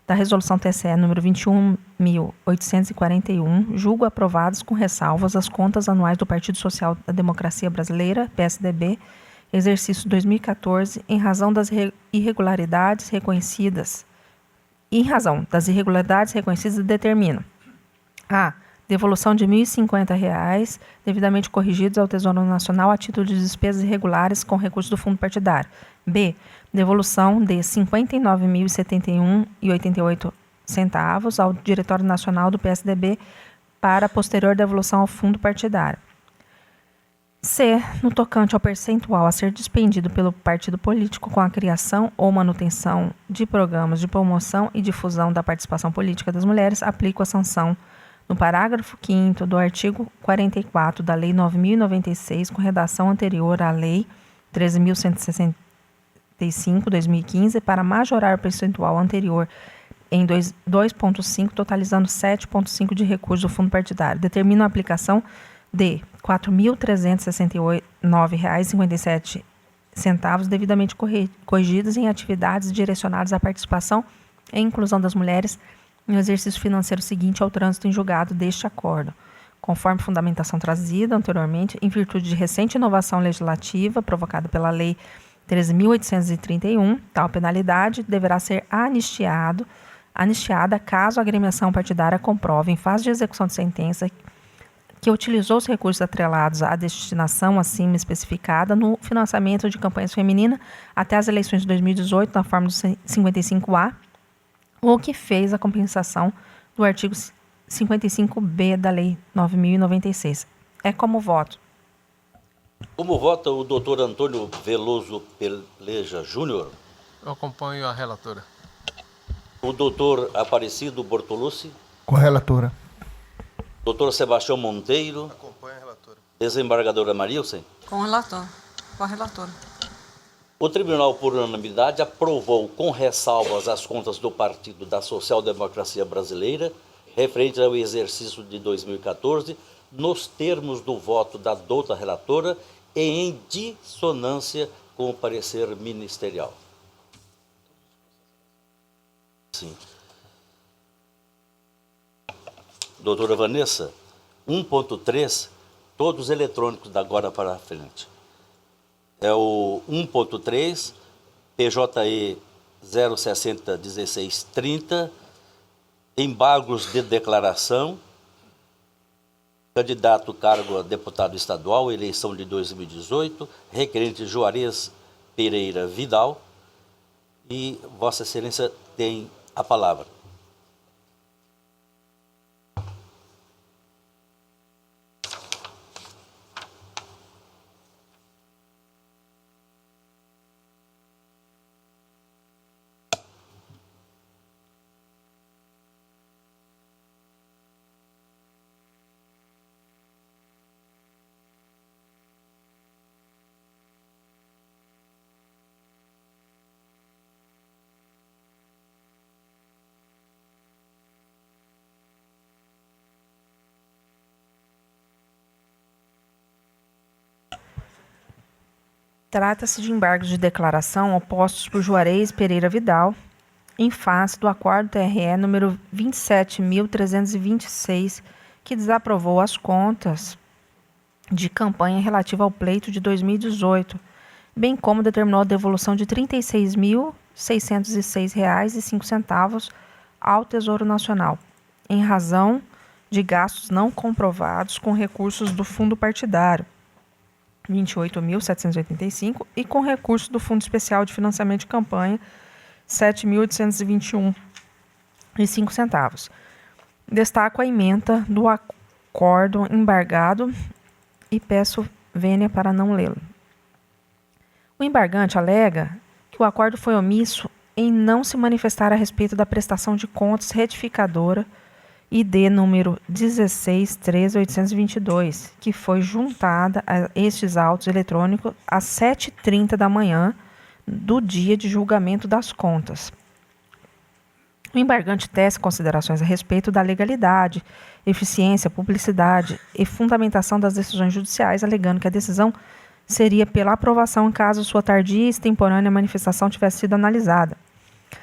da Resolução TSE número 21.841, julgo aprovadas com ressalvas as contas anuais do Partido Social da Democracia Brasileira, PSDB, exercício 2014, em razão das irregularidades reconhecidas. Determino a devolução de R$ 1.050, devidamente corrigidos ao Tesouro Nacional a título de despesas irregulares com recursos do fundo partidário. B. Devolução de R$ 59.071,88 ao Diretório Nacional do PSDB para posterior devolução ao fundo partidário. C. No tocante ao percentual a ser dispendido pelo partido político com a criação ou manutenção de programas de promoção e difusão da participação política das mulheres, aplico a sanção no parágrafo 5º do artigo 44 da Lei 9.096, com redação anterior à Lei 13.165/2015, para majorar o percentual anterior em 2,5, totalizando 7,5 de recursos do fundo partidário. Determina a aplicação de R$ 4.369,57, devidamente corrigidos em atividades direcionadas à participação e inclusão das mulheres no exercício financeiro seguinte ao trânsito em julgado deste acordo, conforme fundamentação trazida anteriormente, em virtude de recente inovação legislativa provocada pela Lei 13.831, tal penalidade deverá ser anistiada caso a agremiação partidária comprove, em fase de execução de sentença, que utilizou os recursos atrelados à destinação acima especificada no financiamento de campanhas femininas até as eleições de 2018, na forma do 55A, ou que fez a compensação do artigo 55B da Lei 9.096. É como voto. Como vota o doutor Antônio Veloso Peleja Júnior? Eu acompanho a relatora. O doutor Aparecido Bortolucci? Com a relatora. Doutor Sebastião Monteiro? Acompanho a relatora. Desembargadora Marilsen? Com o relator. Com a relatora. O tribunal, por unanimidade, aprovou com ressalvas as contas do Partido da Social Democracia Brasileira, referente ao exercício de 2014, nos termos do voto da douta relatora e em dissonância com o parecer ministerial. Sim. Doutora Vanessa, 1.3, todos eletrônicos da agora para frente. É o 1.3, PJE 0601630, embargos de declaração, candidato cargo a deputado estadual, eleição de 2018, requerente Juarez Pereira Vidal, e Vossa Excelência tem a palavra. Trata-se de embargos de declaração opostos por Juarez Pereira Vidal, em face do acordo TRE número 27.326, que desaprovou as contas de campanha relativa ao pleito de 2018, bem como determinou a devolução de R$ 36.606,05 ao Tesouro Nacional, em razão de gastos não comprovados com recursos do fundo partidário, 28.785, e com recurso do Fundo Especial de Financiamento de Campanha, 7.821,05. Destaco a ementa do acordo embargado e peço vênia para não lê-lo. O embargante alega que o acordo foi omisso em não se manifestar a respeito da prestação de contas retificadora ID número 16.13.822, que foi juntada a estes autos eletrônicos às 7h30 da manhã do dia de julgamento das contas. O embargante tece considerações a respeito da legalidade, eficiência, publicidade e fundamentação das decisões judiciais, alegando que a decisão seria pela aprovação em caso sua tardia e extemporânea manifestação tivesse sido analisada.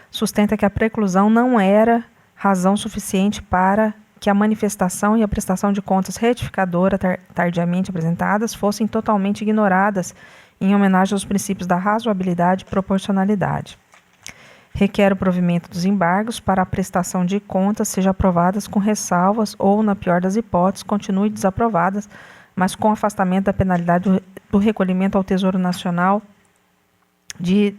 Sustenta que a preclusão não era razão suficiente para que a manifestação e a prestação de contas retificadora tardiamente apresentadas fossem totalmente ignoradas em homenagem aos princípios da razoabilidade e proporcionalidade. Requer o provimento dos embargos para a prestação de contas seja aprovadas com ressalvas ou, na pior das hipóteses, continue desaprovadas, mas com afastamento da penalidade do recolhimento ao Tesouro Nacional de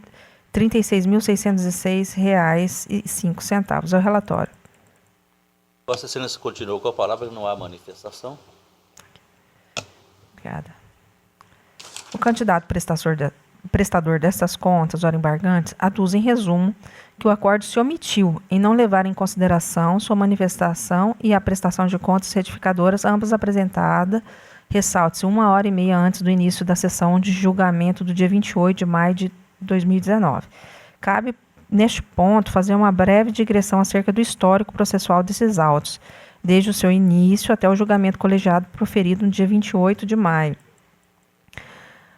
R$ 36.606,05. É o relatório. Vossa Excelência continuou com a palavra, não há manifestação. Obrigada. O candidato prestador destas contas, ora embargantes, aduz em resumo que o acórdão se omitiu em não levar em consideração sua manifestação e a prestação de contas certificadoras, ambas apresentadas, ressalte-se 1h30 antes do início da sessão de julgamento do dia 28 de maio de 2019. Cabe, neste ponto, fazer uma breve digressão acerca do histórico processual desses autos, desde o seu início até o julgamento colegiado proferido no dia 28 de maio.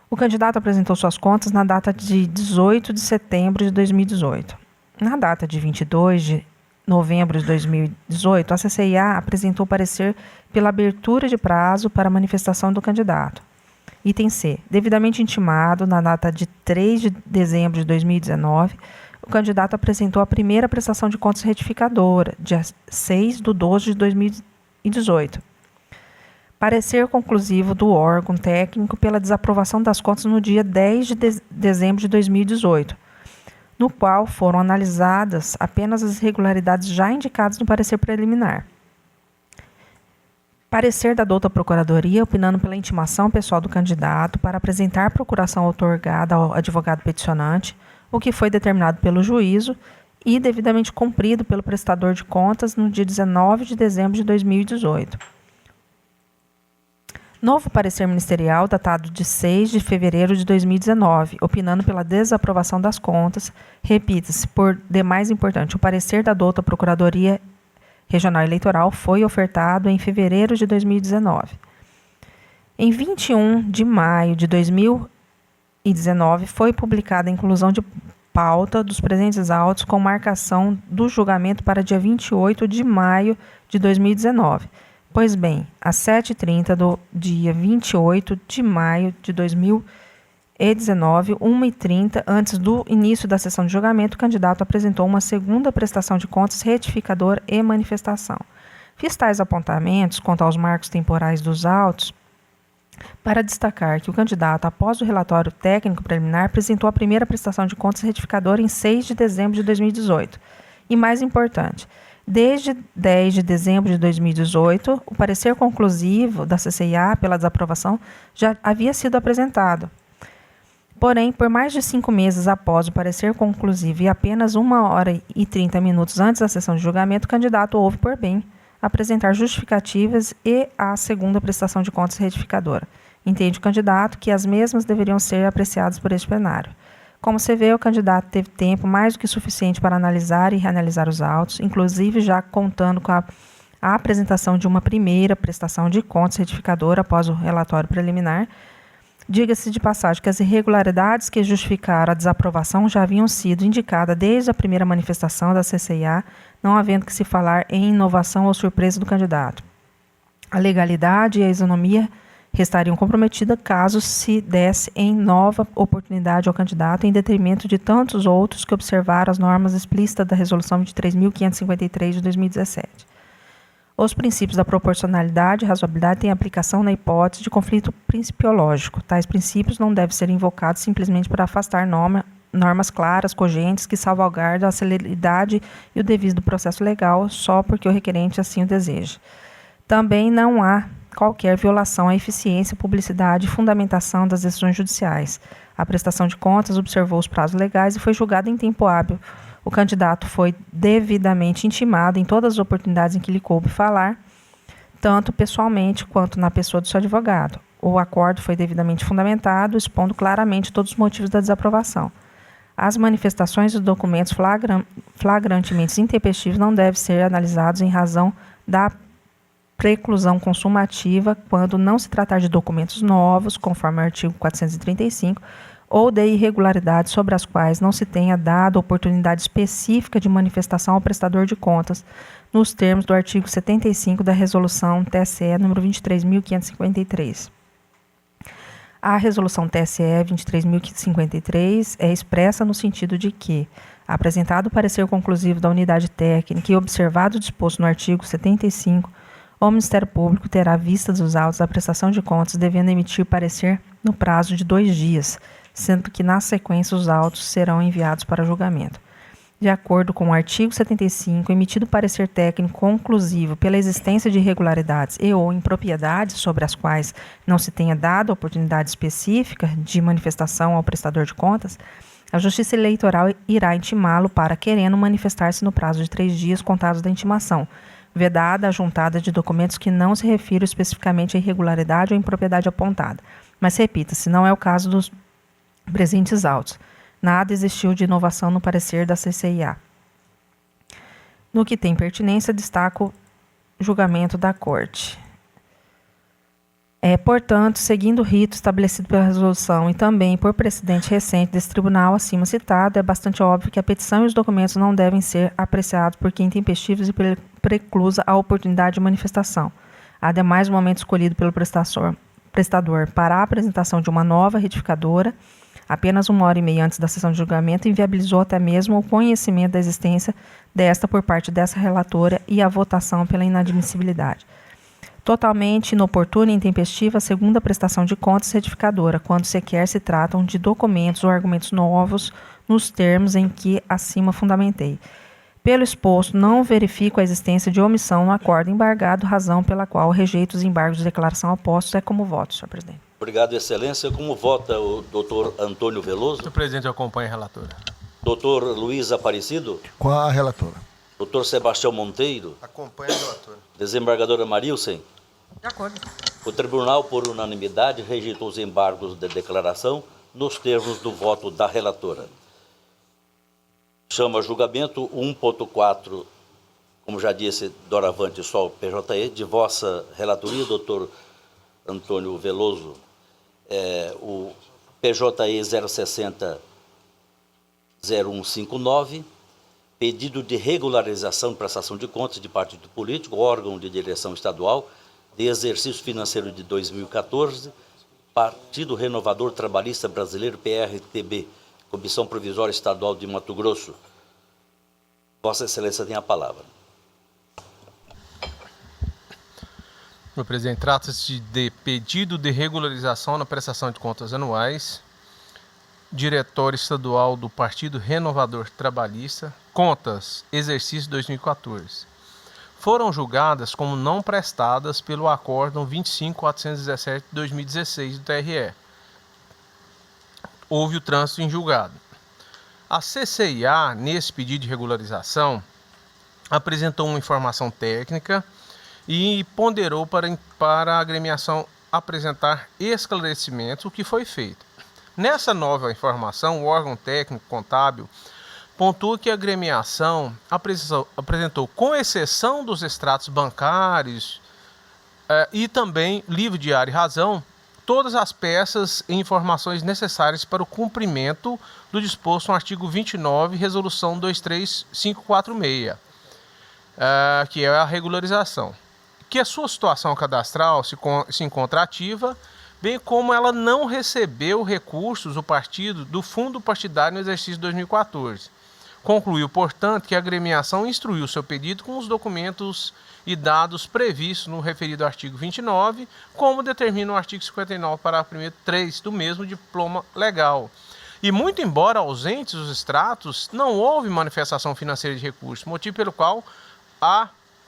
O candidato apresentou suas contas na data de 18 de setembro de 2018. Na data de 22 de novembro de 2018, a CCIA apresentou parecer pela abertura de prazo para manifestação do candidato. Item C. Devidamente intimado, na data de 3 de dezembro de 2019, o candidato apresentou a primeira prestação de contas retificadora, dia 6 de 12 de 2018. Parecer conclusivo do órgão técnico pela desaprovação das contas no dia 10 de dezembro de 2018, no qual foram analisadas apenas as irregularidades já indicadas no parecer preliminar. Parecer da douta Procuradoria, opinando pela intimação pessoal do candidato para apresentar procuração outorgada ao advogado peticionante, o que foi determinado pelo juízo e devidamente cumprido pelo prestador de contas no dia 19 de dezembro de 2018. Novo parecer ministerial, datado de 6 de fevereiro de 2019, opinando pela desaprovação das contas. Repita-se, por demais importante, o parecer da douta Procuradoria Regional Eleitoral foi ofertado em fevereiro de 2019. Em 21 de maio de 2019, foi publicada a inclusão de pauta dos presentes autos com marcação do julgamento para dia 28 de maio de 2019. Pois bem, às 7h30 do dia 28 de maio de 2019, 1h30, antes do início da sessão de julgamento, o candidato apresentou uma segunda prestação de contas retificadora e manifestação. Fiz tais apontamentos quanto aos marcos temporais dos autos para destacar que o candidato, após o relatório técnico preliminar, apresentou a primeira prestação de contas retificadora em 6 de dezembro de 2018. E mais importante, desde 10 de dezembro de 2018, o parecer conclusivo da CCIA pela desaprovação já havia sido apresentado. Porém, por mais de 5 meses após o parecer conclusivo e apenas 1h30 antes da sessão de julgamento, o candidato houve por bem apresentar justificativas e a segunda prestação de contas retificadora. Entende o candidato que as mesmas deveriam ser apreciadas por este plenário. Como se vê, o candidato teve tempo mais do que suficiente para analisar e reanalisar os autos, inclusive já contando com a apresentação de uma primeira prestação de contas retificadora após o relatório preliminar. Diga-se de passagem que as irregularidades que justificaram a desaprovação já haviam sido indicadas desde a primeira manifestação da CCIA, não havendo que se falar em inovação ou surpresa do candidato. A legalidade e a isonomia restariam comprometidas caso se desse em nova oportunidade ao candidato, em detrimento de tantos outros que observaram as normas explícitas da Resolução 23.553 de 2017. Os princípios da proporcionalidade e razoabilidade têm aplicação na hipótese de conflito principiológico. Tais princípios não devem ser invocados simplesmente para afastar normas claras, cogentes, que salvaguardam a celeridade e o devido processo legal só porque o requerente assim o deseja. Também não há qualquer violação à eficiência, publicidade e fundamentação das decisões judiciais. A prestação de contas observou os prazos legais e foi julgada em tempo hábil. O candidato foi devidamente intimado em todas as oportunidades em que lhe coube falar, tanto pessoalmente quanto na pessoa do seu advogado. O acordo foi devidamente fundamentado, expondo claramente todos os motivos da desaprovação. As manifestações e documentos flagrantemente intempestivos não devem ser analisados em razão da preclusão consumativa quando não se tratar de documentos novos, conforme o artigo 435, ou de irregularidades sobre as quais não se tenha dado oportunidade específica de manifestação ao prestador de contas, nos termos do artigo 75 da Resolução TSE número 23.553. A Resolução TSE 23.553 é expressa no sentido de que, apresentado o parecer conclusivo da unidade técnica e observado o disposto no artigo 75, o Ministério Público terá vista dos autos da prestação de contas, devendo emitir parecer no prazo de 2 dias, sendo que, na sequência, os autos serão enviados para julgamento. de acordo com o artigo 75, emitido parecer técnico conclusivo pela existência de irregularidades e ou impropriedades sobre as quais não se tenha dado oportunidade específica de manifestação ao prestador de contas, a Justiça Eleitoral irá intimá-lo para, querendo manifestar-se no prazo de 3 dias contados da intimação, vedada a juntada de documentos que não se refiram especificamente à irregularidade ou impropriedade apontada. Mas, repita-se, não é o caso dos presentes autos. Nada existiu de inovação no parecer da CCIA. No que tem pertinência, destaco o julgamento da Corte. Portanto, seguindo o rito estabelecido pela resolução e também por precedente recente desse tribunal acima citado, é bastante óbvio que a petição e os documentos não devem ser apreciados por quem intempestivos e preclusa a oportunidade de manifestação. Ademais, o momento escolhido pelo prestador para a apresentação de uma nova retificadora, apenas 1h30 antes da sessão de julgamento, inviabilizou até mesmo o conhecimento da existência desta por parte dessa relatora e a votação pela inadmissibilidade. Totalmente inoportuna e intempestiva a segunda prestação de contas retificadora, quando sequer se tratam de documentos ou argumentos novos nos termos em que acima fundamentei. Pelo exposto, não verifico a existência de omissão no acordo embargado, razão pela qual rejeito os embargos de declaração opostos. É como voto, senhor presidente. Obrigado, Excelência. Como vota o doutor Antônio Veloso? Senhor presidente, eu acompanho a relatora. Doutor Luiz Aparecido? Com a relatora. Doutor Sebastião Monteiro? Acompanho a relatora. Desembargadora Marilsen? De acordo. O tribunal, por unanimidade, rejeitou os embargos de declaração nos termos do voto da relatora. Chama a julgamento 1.4, como já disse, doravante só o PJE, de vossa relatoria, doutor Antônio Veloso, o PJE 060-0159, pedido de regularização de prestação de contas de partido político, órgão de direção estadual, de exercício financeiro de 2014, Partido Renovador Trabalhista Brasileiro, PRTB, Comissão Provisória Estadual de Mato Grosso. Vossa Excelência tem a palavra. Senhor presidente, trata-se de pedido de regularização na prestação de contas anuais, Diretório Estadual do Partido Renovador Trabalhista, contas, exercício 2014. Foram julgadas como não prestadas pelo Acórdão 25.417 de 2016 do TRE. Houve o trânsito em julgado. A CCIA, nesse pedido de regularização, apresentou uma informação técnica e ponderou para a agremiação apresentar esclarecimentos, o que foi feito. Nessa nova informação, o órgão técnico contábil pontua que a agremiação apresentou, com exceção dos extratos bancários e também livro diário e razão, todas as peças e informações necessárias para o cumprimento do disposto no artigo 29, resolução 23546, que é a regularização. Que a sua situação cadastral se encontra ativa, bem como ela não recebeu recursos do partido do fundo partidário no exercício de 2014. Concluiu, portanto, que a agremiação instruiu seu pedido com os documentos e dados previstos no referido artigo 29, como determina o artigo 59, parágrafo 1º, 3 do mesmo diploma legal. E muito embora ausentes os extratos, não houve manifestação financeira de recursos, motivo pelo qual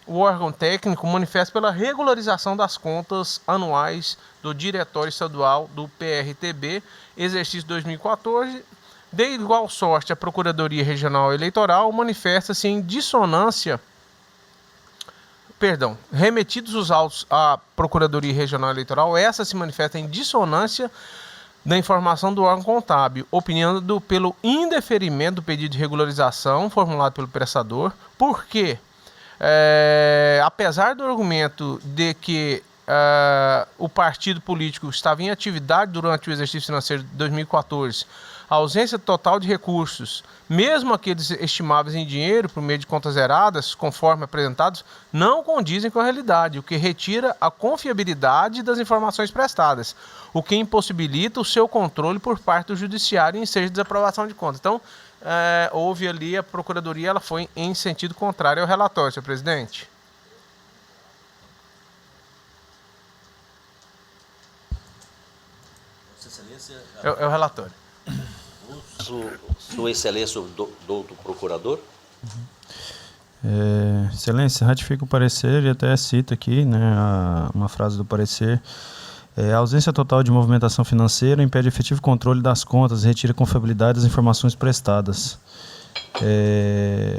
o órgão técnico manifesta pela regularização das contas anuais do Diretório Estadual do PRTB, exercício 2014. De igual sorte, a Procuradoria Regional Eleitoral manifesta-se em dissonância, remetidos os autos à Procuradoria Regional Eleitoral, essa se manifesta em dissonância da informação do órgão contábil, opinando pelo indeferimento do pedido de regularização formulado pelo prestador, porque, apesar do argumento de que o partido político estava em atividade durante o exercício financeiro de 2014, a ausência total de recursos, mesmo aqueles estimáveis em dinheiro por meio de contas zeradas, conforme apresentados, não condizem com a realidade, o que retira a confiabilidade das informações prestadas, o que impossibilita o seu controle por parte do judiciário em seja de desaprovação de contas. Então, houve ali a Procuradoria, ela foi em sentido contrário ao relatório, senhor presidente. É o relatório. Sua Excelência, o doutor Procurador. Excelência, ratifico o parecer e até cito aqui, né, uma frase do parecer. A ausência total de movimentação financeira impede efetivo controle das contas e retira confiabilidade das informações prestadas.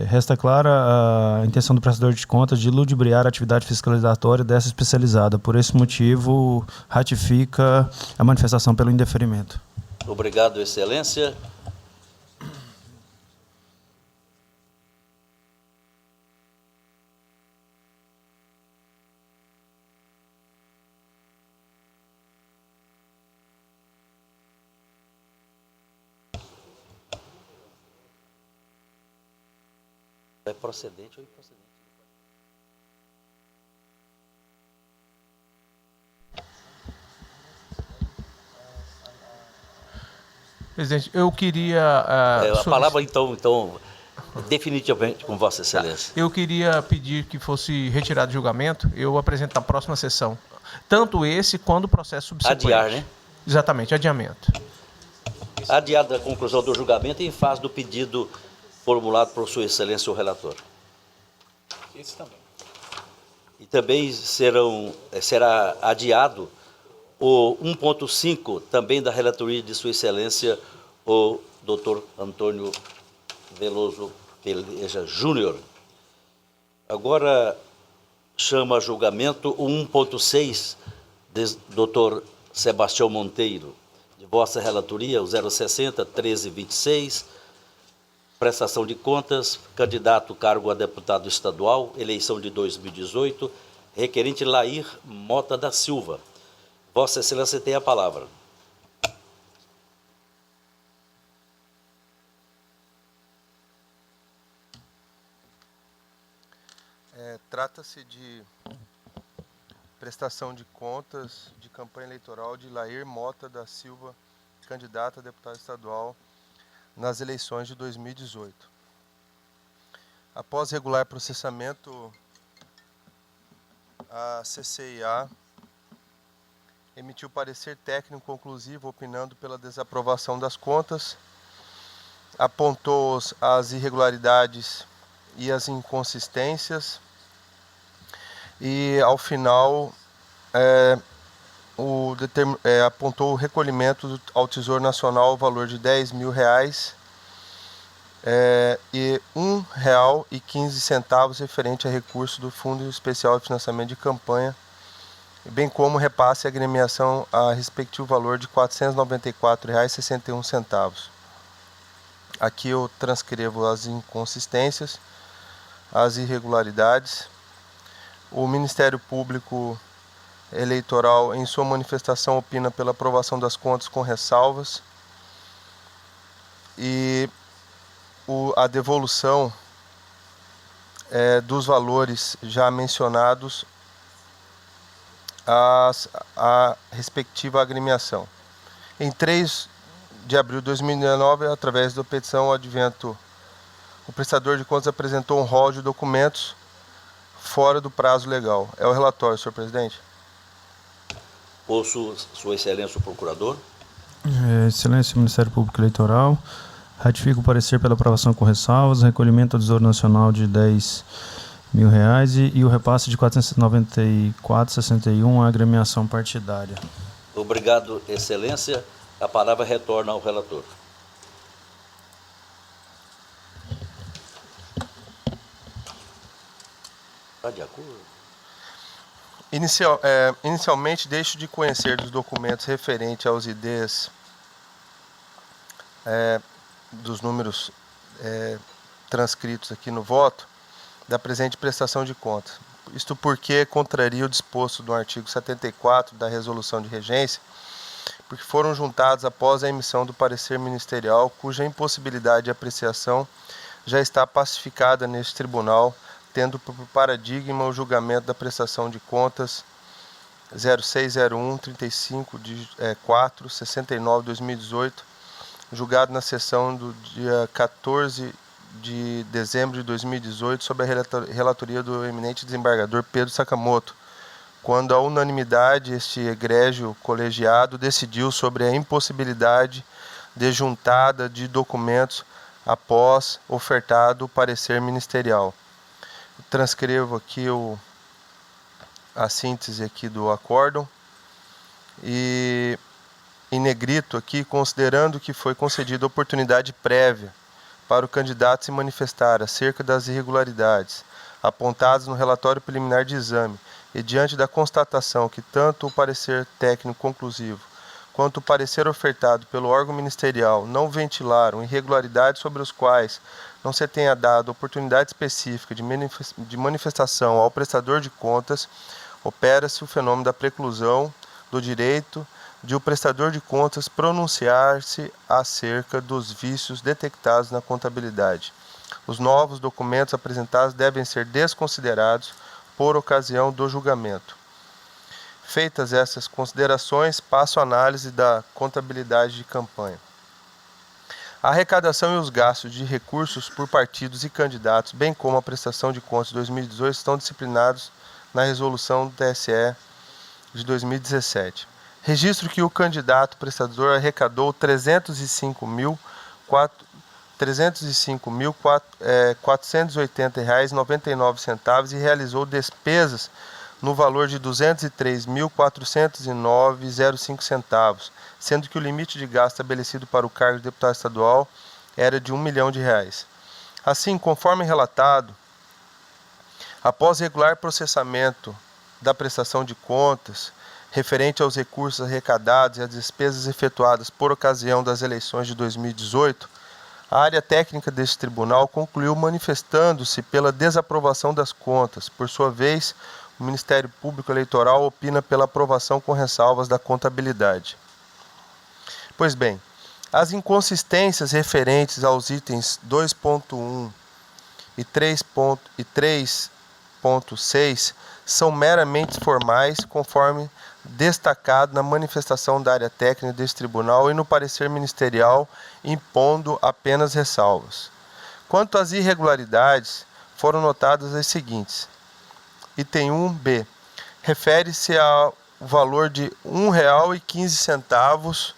Resta clara a intenção do prestador de contas de ludibriar a atividade fiscalizatória dessa especializada. Por esse motivo, ratifica a manifestação pelo indeferimento. Obrigado, Excelência. É procedente ou improcedente? Presidente, eu queria... A palavra, então, definitivamente com Vossa Excelência. Eu queria pedir que fosse retirado de julgamento, eu apresento na próxima sessão. Tanto esse quanto o processo subsequente. Adiar, né? Exatamente, adiamento. Adiada a conclusão do julgamento em face do pedido formulado por Sua Excelência o relator. Esse também. E também será adiado o 1.5, também da relatoria de Sua Excelência, o doutor Antônio Veloso Peleja Júnior. Agora chama a julgamento o 1.6, doutor Sebastião Monteiro, de vossa relatoria, o 060-1326, prestação de contas, candidato cargo a deputado estadual, eleição de 2018, requerente Lair Mota da Silva. Vossa Excelência tem a palavra. Trata-se de prestação de contas de campanha eleitoral de Lair Mota da Silva, candidato a deputado estadual nas eleições de 2018. Após regular processamento, a CCIA emitiu parecer técnico conclusivo opinando pela desaprovação das contas, apontou as irregularidades e as inconsistências e, ao final, apontou o recolhimento ao Tesouro Nacional o valor de R$10.000 e R$1,15 referente a recurso do Fundo Especial de Financiamento de Campanha, bem como repasse à agremiação a respectivo valor de R$ 494,61. Aqui eu transcrevo as inconsistências, as irregularidades. O Ministério Público Eleitoral, em sua manifestação, opina pela aprovação das contas com ressalvas e a devolução dos valores já mencionados à respectiva agremiação. Em 3 de abril de 2019, através da petição ao advento, o prestador de contas apresentou um rol de documentos fora do prazo legal. É o relatório, senhor presidente. Ouço Sua Excelência o Procurador. Excelência, Ministério Público Eleitoral, ratifico o parecer pela aprovação com ressalvas, recolhimento ao Tesouro Nacional de R$10.000 e o repasse de R$ 494,61 à agremiação partidária. Obrigado, Excelência. A palavra retorna ao relator. Está de acordo? Inicialmente, deixo de conhecer dos documentos referentes aos IDs dos números transcritos aqui no voto da presente prestação de contas. Isto porque contraria o disposto do artigo 74 da Resolução de Regência, porque foram juntados após a emissão do parecer ministerial, cuja impossibilidade de apreciação já está pacificada neste tribunal, tendo por paradigma o julgamento da prestação de contas 0601-35 de 4/69/2018, julgado na sessão do dia 14 de dezembro de 2018, sob a relatoria do eminente desembargador Pedro Sakamoto, quando a unanimidade este egrégio colegiado decidiu sobre a impossibilidade desjuntada de documentos após ofertado o parecer ministerial. Transcrevo aqui a síntese aqui do acórdão e em negrito aqui, considerando que foi concedida oportunidade prévia para o candidato se manifestar acerca das irregularidades apontadas no relatório preliminar de exame e diante da constatação que tanto o parecer técnico conclusivo quanto o parecer ofertado pelo órgão ministerial não ventilaram irregularidades sobre os quais não se tenha dado oportunidade específica de manifestação ao prestador de contas, opera-se o fenômeno da preclusão do direito de o prestador de contas pronunciar-se acerca dos vícios detectados na contabilidade. Os novos documentos apresentados devem ser desconsiderados por ocasião do julgamento. Feitas essas considerações, passo à análise da contabilidade de campanha. A arrecadação e os gastos de recursos por partidos e candidatos, bem como a prestação de contas de 2018, estão disciplinados na resolução do TSE de 2017. Registro que o candidato prestador arrecadou R$ 305.480,99 e realizou despesas no valor de R$ 203.409,05, sendo que o limite de gasto estabelecido para o cargo de deputado estadual era de R$ 1 milhão. Assim, conforme relatado, após regular processamento da prestação de contas referente aos recursos arrecadados e às despesas efetuadas por ocasião das eleições de 2018, a área técnica deste tribunal concluiu manifestando-se pela desaprovação das contas. Por sua vez, o Ministério Público Eleitoral opina pela aprovação com ressalvas da contabilidade. Pois bem, as inconsistências referentes aos itens 2.1 e 3.6 são meramente formais, conforme destacado na manifestação da área técnica deste tribunal e no parecer ministerial, impondo apenas ressalvas. Quanto às irregularidades, foram notadas as seguintes. Item 1b. Refere-se ao valor de R$ 1,15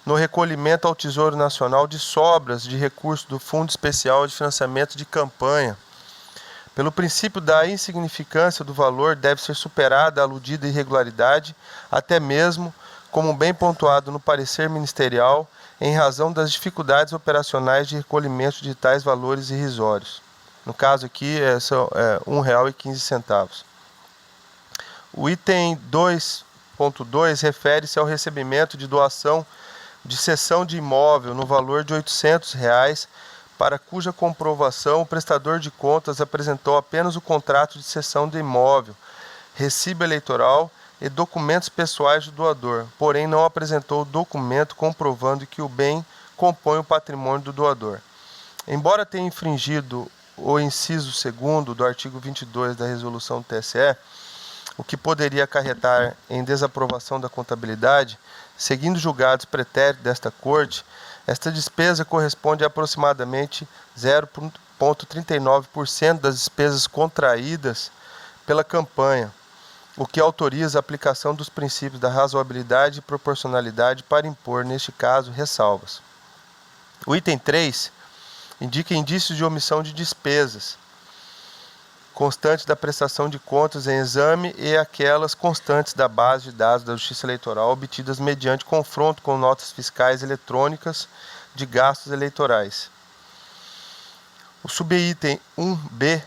no recolhimento ao Tesouro Nacional de sobras de recursos do Fundo Especial de Financiamento de Campanha. Pelo princípio da insignificância do valor, deve ser superada a aludida irregularidade, até mesmo, como bem pontuado no parecer ministerial, em razão das dificuldades operacionais de recolhimento de tais valores irrisórios. No caso aqui, é R$ 1,15. O item 2.2 refere-se ao recebimento de doação de cessão de imóvel no valor de R$ 800, para cuja comprovação o prestador de contas apresentou apenas o contrato de cessão de imóvel, recibo eleitoral e documentos pessoais do doador, porém não apresentou o documento comprovando que o bem compõe o patrimônio do doador. Embora tenha infringido o inciso 2º do artigo 22 da resolução do TSE, o que poderia acarretar em desaprovação da contabilidade, seguindo julgados pretéritos desta Corte, esta despesa corresponde a aproximadamente 0,39% das despesas contraídas pela campanha, o que autoriza a aplicação dos princípios da razoabilidade e proporcionalidade para impor, neste caso, ressalvas. O item 3 indica indícios de omissão de despesas constantes da prestação de contas em exame e aquelas constantes da base de dados da Justiça Eleitoral obtidas mediante confronto com notas fiscais eletrônicas de gastos eleitorais. O subitem 1b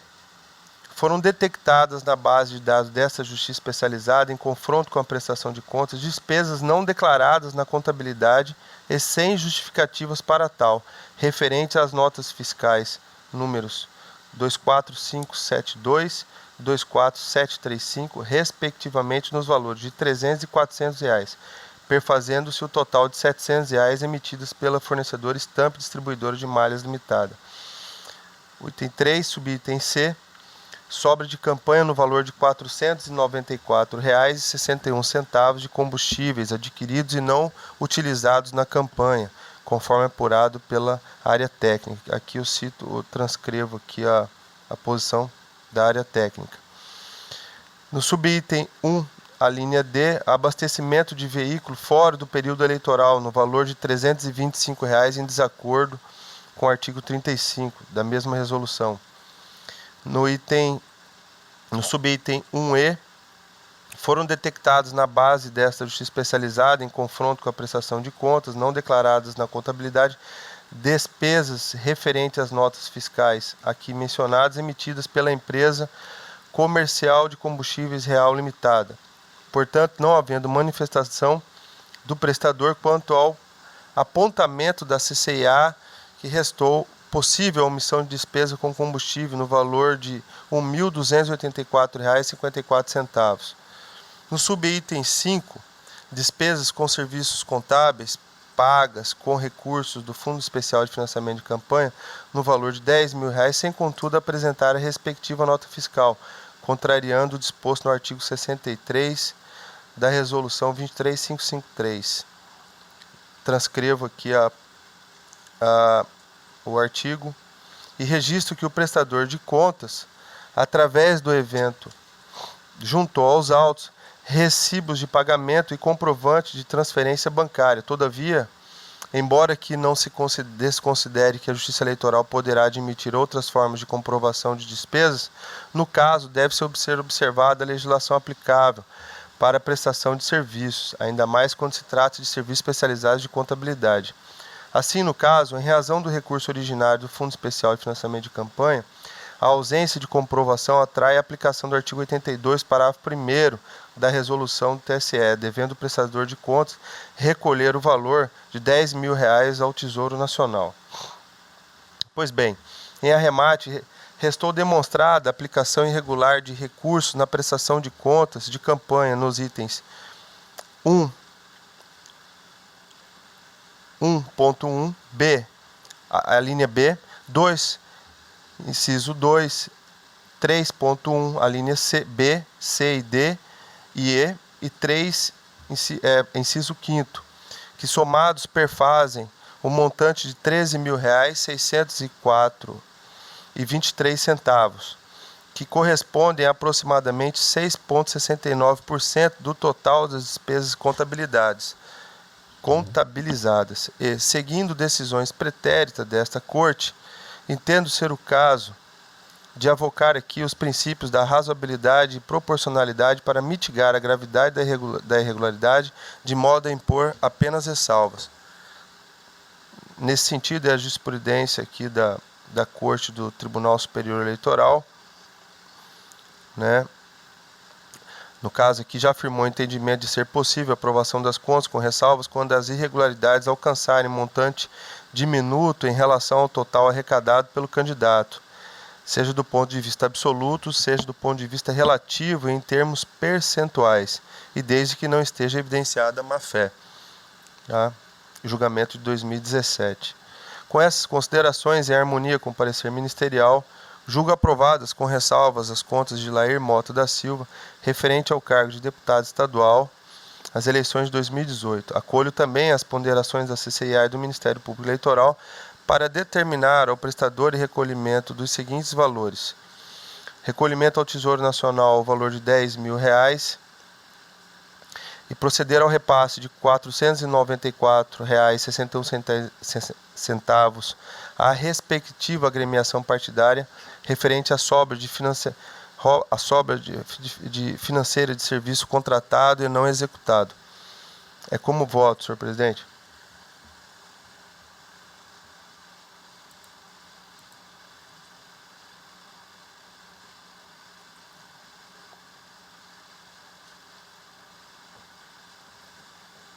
foram detectadas na base de dados dessa Justiça Especializada, em confronto com a prestação de contas, despesas não declaradas na contabilidade e sem justificativas para tal, referente às notas fiscais números 24572 e 24735, respectivamente, nos valores de R$ 300 e R$ 400, perfazendo-se o total de R$ 700 emitidos pela fornecedora Stamp Distribuidora de Malhas Limitada. O item 3, subitem C, sobra de campanha no valor de R$ 494,61 de combustíveis adquiridos e não utilizados na campanha, conforme apurado pela área técnica. Aqui eu transcrevo aqui a posição da área técnica. No subitem a linha D, abastecimento de veículo fora do período eleitoral, no valor de R$ 325, em desacordo com o artigo 35 da mesma resolução. No subitem 1E, foram detectados na base desta justiça especializada, em confronto com a prestação de contas, não declaradas na contabilidade, despesas referentes às notas fiscais aqui mencionadas, emitidas pela empresa comercial de combustíveis Real Limitada. Portanto, não havendo manifestação do prestador quanto ao apontamento da CCIA que restou possível omissão de despesa com combustível no valor de R$ 1.284,54. No subitem 5, despesas com serviços contábeis pagas com recursos do Fundo Especial de Financiamento de Campanha no valor de R$ 10.000, sem contudo apresentar a respectiva nota fiscal, contrariando o disposto no artigo 63 da Resolução 23553. Transcrevo aqui o artigo e registro que o prestador de contas, através do evento, juntou aos autos recibos de pagamento e comprovante de transferência bancária. Todavia, embora que não se desconsidere que a Justiça Eleitoral poderá admitir outras formas de comprovação de despesas, no caso deve ser observada a legislação aplicável para a prestação de serviços, ainda mais quando se trata de serviços especializados de contabilidade. Assim, no caso, em razão do recurso originário do Fundo Especial de Financiamento de Campanha, a ausência de comprovação atrai a aplicação do artigo 82, parágrafo 1º da resolução do TSE, devendo o prestador de contas recolher o valor de R$ 10.000 ao Tesouro Nacional. Pois bem, em arremate, restou demonstrada a aplicação irregular de recursos na prestação de contas de campanha nos itens 1.1b, a linha B, 2, inciso 2, 3.1, a linha C, B, C e D e E, e 3, inciso 5º, que somados perfazem o montante de R$ 13.604,23, que correspondem a aproximadamente 6,69% do total das despesas contabilizadas. E, seguindo decisões pretéritas desta Corte, entendo ser o caso de avocar aqui os princípios da razoabilidade e proporcionalidade para mitigar a gravidade da irregularidade, de modo a impor apenas ressalvas. Nesse sentido, é a jurisprudência aqui da Corte do Tribunal Superior Eleitoral, né? No caso aqui, já afirmou o entendimento de ser possível a aprovação das contas com ressalvas quando as irregularidades alcançarem montante diminuto em relação ao total arrecadado pelo candidato, seja do ponto de vista absoluto, seja do ponto de vista relativo em termos percentuais, e desde que não esteja evidenciada a má-fé. Tá? Julgamento de 2017. Com essas considerações, em harmonia com o parecer ministerial, julgo aprovadas com ressalvas as contas de Lair Mota da Silva, referente ao cargo de deputado estadual, às eleições de 2018. Acolho também as ponderações da CCIA e do Ministério Público Eleitoral para determinar ao prestador e recolhimento dos seguintes valores: recolhimento ao Tesouro Nacional o valor de R$ 10.000 e proceder ao repasse de R$ 494,61 à respectiva agremiação partidária referente à sobra financeira de serviço contratado e não executado. É como voto, senhor presidente.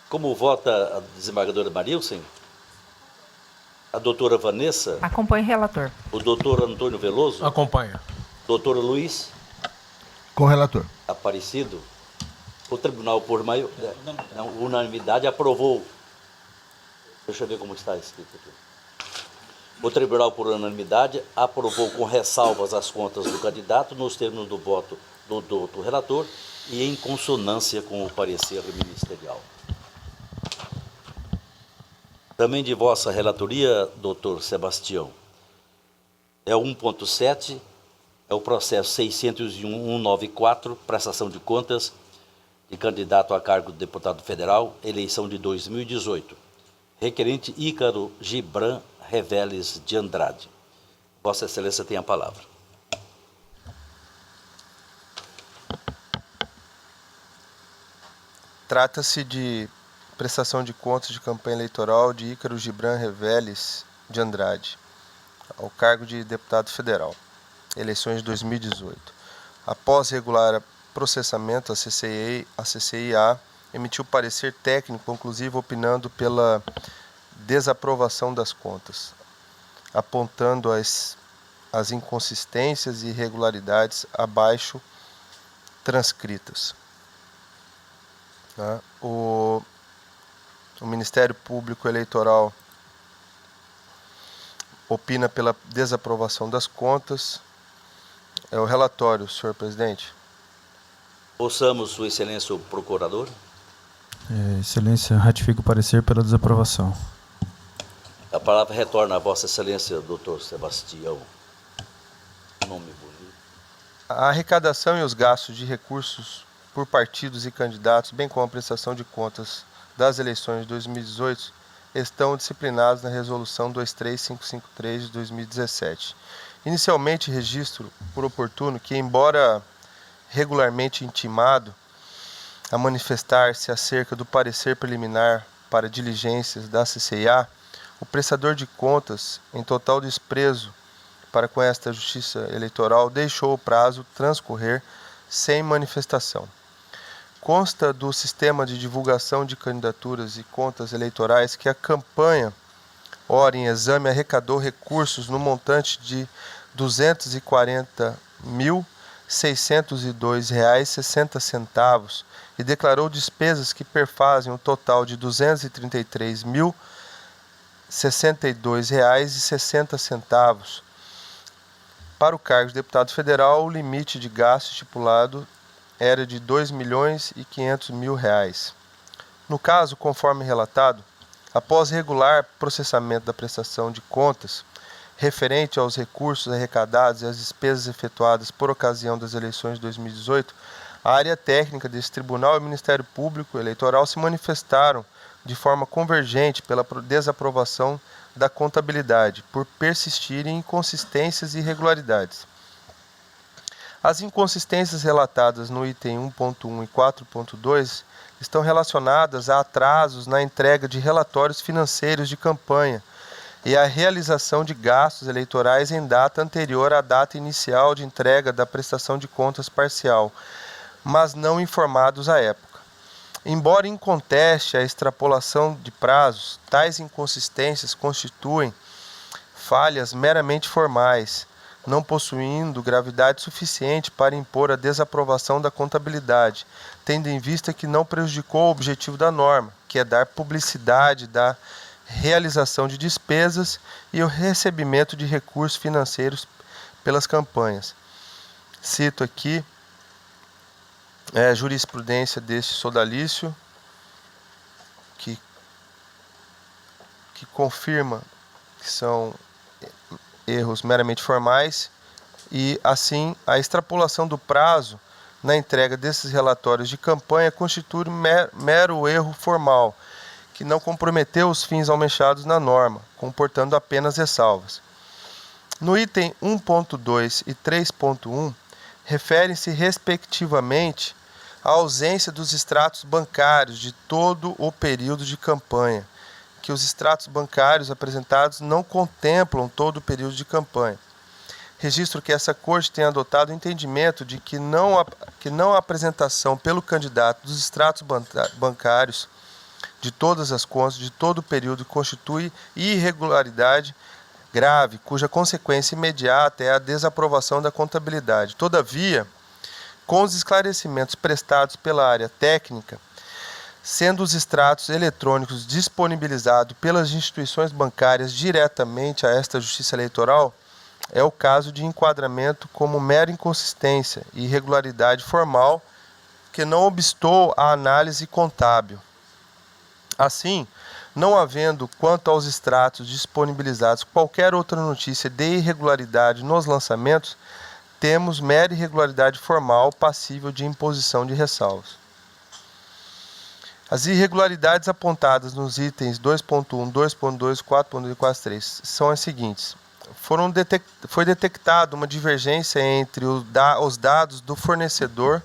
Como vota a desembargadora Marilsen? A doutora Vanessa? Acompanhe o relator. O doutor Antônio Veloso? Acompanha. Doutor Luiz? Com o relator. Aparecido? O tribunal, por unanimidade, aprovou. Deixa eu ver como está escrito aqui. O tribunal, por unanimidade, aprovou com ressalvas as contas do candidato nos termos do voto do relator e em consonância com o parecer ministerial. Também de vossa relatoria, doutor Sebastião, é o 1.7, é o processo 601.194, prestação de contas de candidato a cargo de deputado federal, eleição de 2018. Requerente Ícaro Gibran Reveles de Andrade. Vossa Excelência tem a palavra. Trata-se de prestação de contas de campanha eleitoral de Ícaro Gibran Reveles de Andrade, ao cargo de deputado federal, eleições de 2018. Após regular processamento, a CCIA emitiu parecer técnico conclusivo opinando pela desaprovação das contas, apontando as inconsistências e irregularidades abaixo transcritas. O Ministério Público Eleitoral opina pela desaprovação das contas. É o relatório, senhor presidente. Ouçamos, Sua Excelência, o procurador. Excelência, ratifico o parecer pela desaprovação. A palavra retorna a Vossa Excelência, doutor Sebastião. Nome bonito. A arrecadação e os gastos de recursos por partidos e candidatos, bem como a prestação de contas das eleições de 2018, estão disciplinados na Resolução 23553 de 2017. Inicialmente, registro por oportuno que, embora regularmente intimado a manifestar-se acerca do parecer preliminar para diligências da CCIA, o prestador de contas, em total desprezo para com esta Justiça Eleitoral, deixou o prazo transcorrer sem manifestação. Consta do sistema de divulgação de candidaturas e contas eleitorais que a campanha, ora em exame, arrecadou recursos no montante de R$ 240.602,60 e declarou despesas que perfazem um total de R$ 233.062,60. Para o cargo de deputado federal, o limite de gasto estipulado era de R$ 2.500.000. No caso, conforme relatado, após regular processamento da prestação de contas referente aos recursos arrecadados e às despesas efetuadas por ocasião das eleições de 2018, a área técnica desse tribunal e o Ministério Público Eleitoral se manifestaram de forma convergente pela desaprovação da contabilidade, por persistirem inconsistências e irregularidades. As inconsistências relatadas no item 1.1 e 4.2 estão relacionadas a atrasos na entrega de relatórios financeiros de campanha e a realização de gastos eleitorais em data anterior à data inicial de entrega da prestação de contas parcial, mas não informados à época. Embora inconteste a extrapolação de prazos, tais inconsistências constituem falhas meramente formais, não possuindo gravidade suficiente para impor a desaprovação da contabilidade, tendo em vista que não prejudicou o objetivo da norma, que é dar publicidade da realização de despesas e o recebimento de recursos financeiros pelas campanhas. Cito aqui a jurisprudência deste sodalício, que confirma que são erros meramente formais e, assim, a extrapolação do prazo na entrega desses relatórios de campanha constitui mero erro formal, que não comprometeu os fins almejados na norma, comportando apenas ressalvas. No item 1.2 e 3.1, referem-se respectivamente à ausência dos extratos bancários de todo o período de campanha, que os extratos bancários apresentados não contemplam todo o período de campanha. Registro que essa Corte tem adotado o entendimento de que não a apresentação pelo candidato dos extratos bancários de todas as contas de todo o período constitui irregularidade grave, cuja consequência imediata é a desaprovação da contabilidade. Todavia, com os esclarecimentos prestados pela área técnica, sendo os extratos eletrônicos disponibilizados pelas instituições bancárias diretamente a esta Justiça Eleitoral, é o caso de enquadramento como mera inconsistência e irregularidade formal que não obstou a análise contábil. Assim, não havendo quanto aos extratos disponibilizados qualquer outra notícia de irregularidade nos lançamentos, temos mera irregularidade formal passível de imposição de ressalvas. As irregularidades apontadas nos itens 2.1, 2.2, 4.2 e 4.3 são as seguintes. Foi detectada uma divergência entre os dados do fornecedor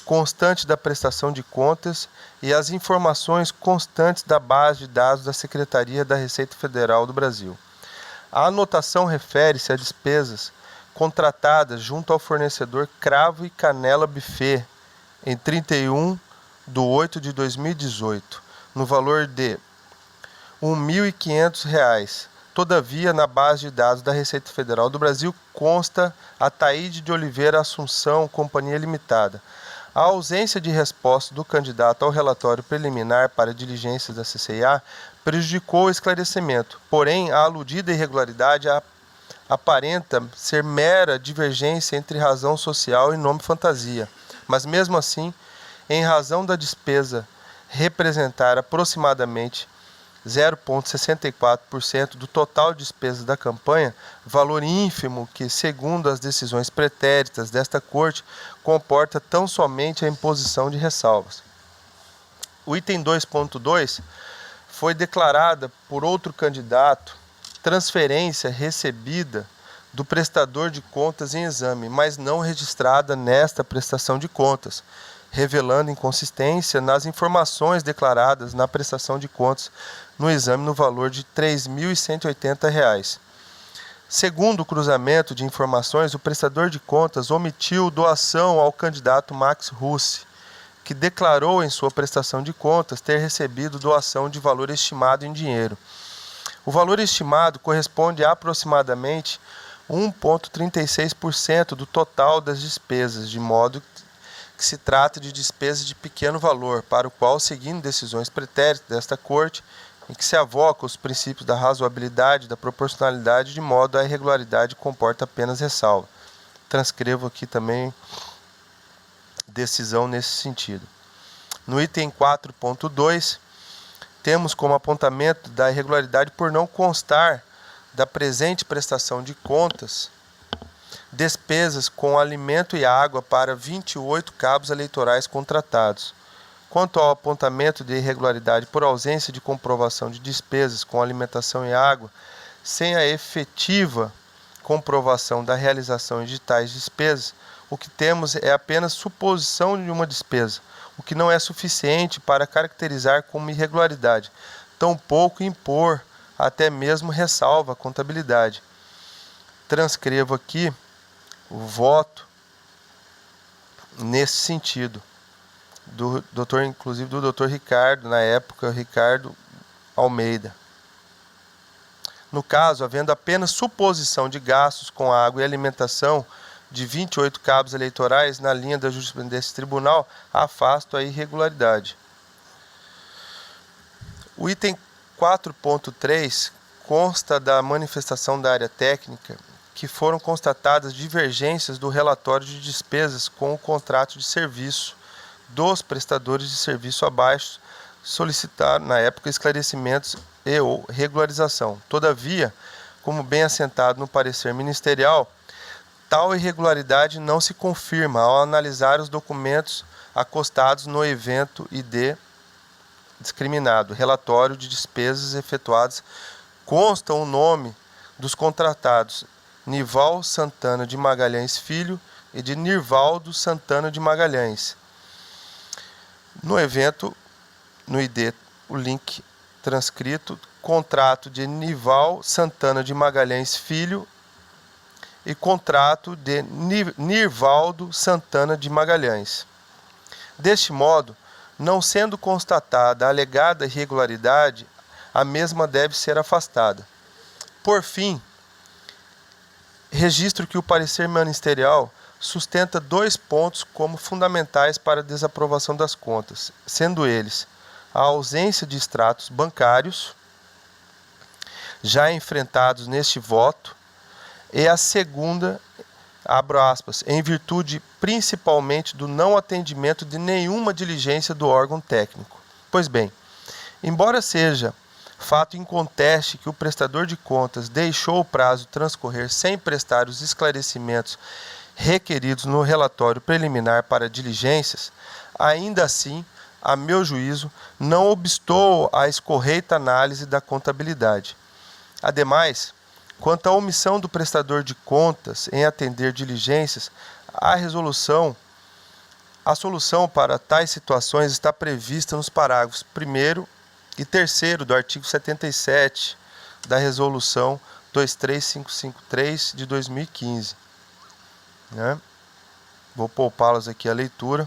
constante da prestação de contas e as informações constantes da base de dados da Secretaria da Receita Federal do Brasil. A anotação refere-se a despesas contratadas junto ao fornecedor Cravo e Canela Buffet em 31/8/2018, no valor de R$ 1.500. Todavia, na base de dados da Receita Federal do Brasil consta a Taíde de Oliveira Assunção, Companhia Limitada. A ausência de resposta do candidato ao relatório preliminar para diligências da CCIA prejudicou o esclarecimento, porém, a aludida irregularidade aparenta ser mera divergência entre razão social e nome fantasia, mas mesmo assim, em razão da despesa representar aproximadamente 0,64% do total de despesas da campanha, valor ínfimo que, segundo as decisões pretéritas desta Corte, comporta tão somente a imposição de ressalvas. O item 2.2 foi declarada por outro candidato transferência recebida do prestador de contas em exame, mas não registrada nesta prestação de contas, revelando inconsistência nas informações declaradas na prestação de contas no exame no valor de R$ 3.180. Segundo o cruzamento de informações, o prestador de contas omitiu doação ao candidato Max Russi, que declarou em sua prestação de contas ter recebido doação de valor estimado em dinheiro. O valor estimado corresponde a aproximadamente 1,36% do total das despesas, de modo que se trata de despesas de pequeno valor, para o qual, seguindo decisões pretéritas desta Corte, em que se avoca os princípios da razoabilidade e da proporcionalidade, de modo a irregularidade comporta apenas ressalva. Transcrevo aqui também decisão nesse sentido. No item 4.2, temos como apontamento da irregularidade por não constar da presente prestação de contas despesas com alimento e água para 28 cabos eleitorais contratados. Quanto ao apontamento de irregularidade por ausência de comprovação de despesas com alimentação e água, sem a efetiva comprovação da realização de tais despesas, o que temos é apenas suposição de uma despesa, o que não é suficiente para caracterizar como irregularidade, tampouco impor até mesmo ressalva a contabilidade. Transcrevo aqui o voto nesse sentido, inclusive do doutor Ricardo, na época, Ricardo Almeida. No caso, havendo apenas suposição de gastos com água e alimentação de 28 cabos eleitorais, na linha da jurisprudência desse tribunal, afasto a irregularidade. O item 4.3 consta da manifestação da área técnica que foram constatadas divergências do relatório de despesas com o contrato de serviço dos prestadores de serviço abaixo, solicitaram na época esclarecimentos e ou regularização. Todavia, como bem assentado no parecer ministerial, tal irregularidade não se confirma ao analisar os documentos acostados no evento ID discriminado. Relatório de despesas efetuadas consta o nome dos contratados Nival Santana de Magalhães Filho e de Nirvaldo Santana de Magalhães. No evento, no ID, o link transcrito, contrato de Nival Santana de Magalhães Filho e contrato de Nirvaldo Santana de Magalhães. Deste modo, não sendo constatada a alegada irregularidade, a mesma deve ser afastada. Por fim, registro que o parecer ministerial sustenta 2 pontos como fundamentais para a desaprovação das contas, sendo eles a ausência de extratos bancários, já enfrentados neste voto, e a segunda, abro aspas, em virtude principalmente do não atendimento de nenhuma diligência do órgão técnico. Pois bem, embora seja fato inconteste que o prestador de contas deixou o prazo transcorrer sem prestar os esclarecimentos requeridos no relatório preliminar para diligências, ainda assim, a meu juízo, não obstou à escorreita análise da contabilidade. Ademais, quanto à omissão do prestador de contas em atender diligências, a solução para tais situações está prevista nos parágrafos 1º e 3º do artigo 77 da Resolução 23553 de 2015. Né? Vou poupá-los aqui a leitura.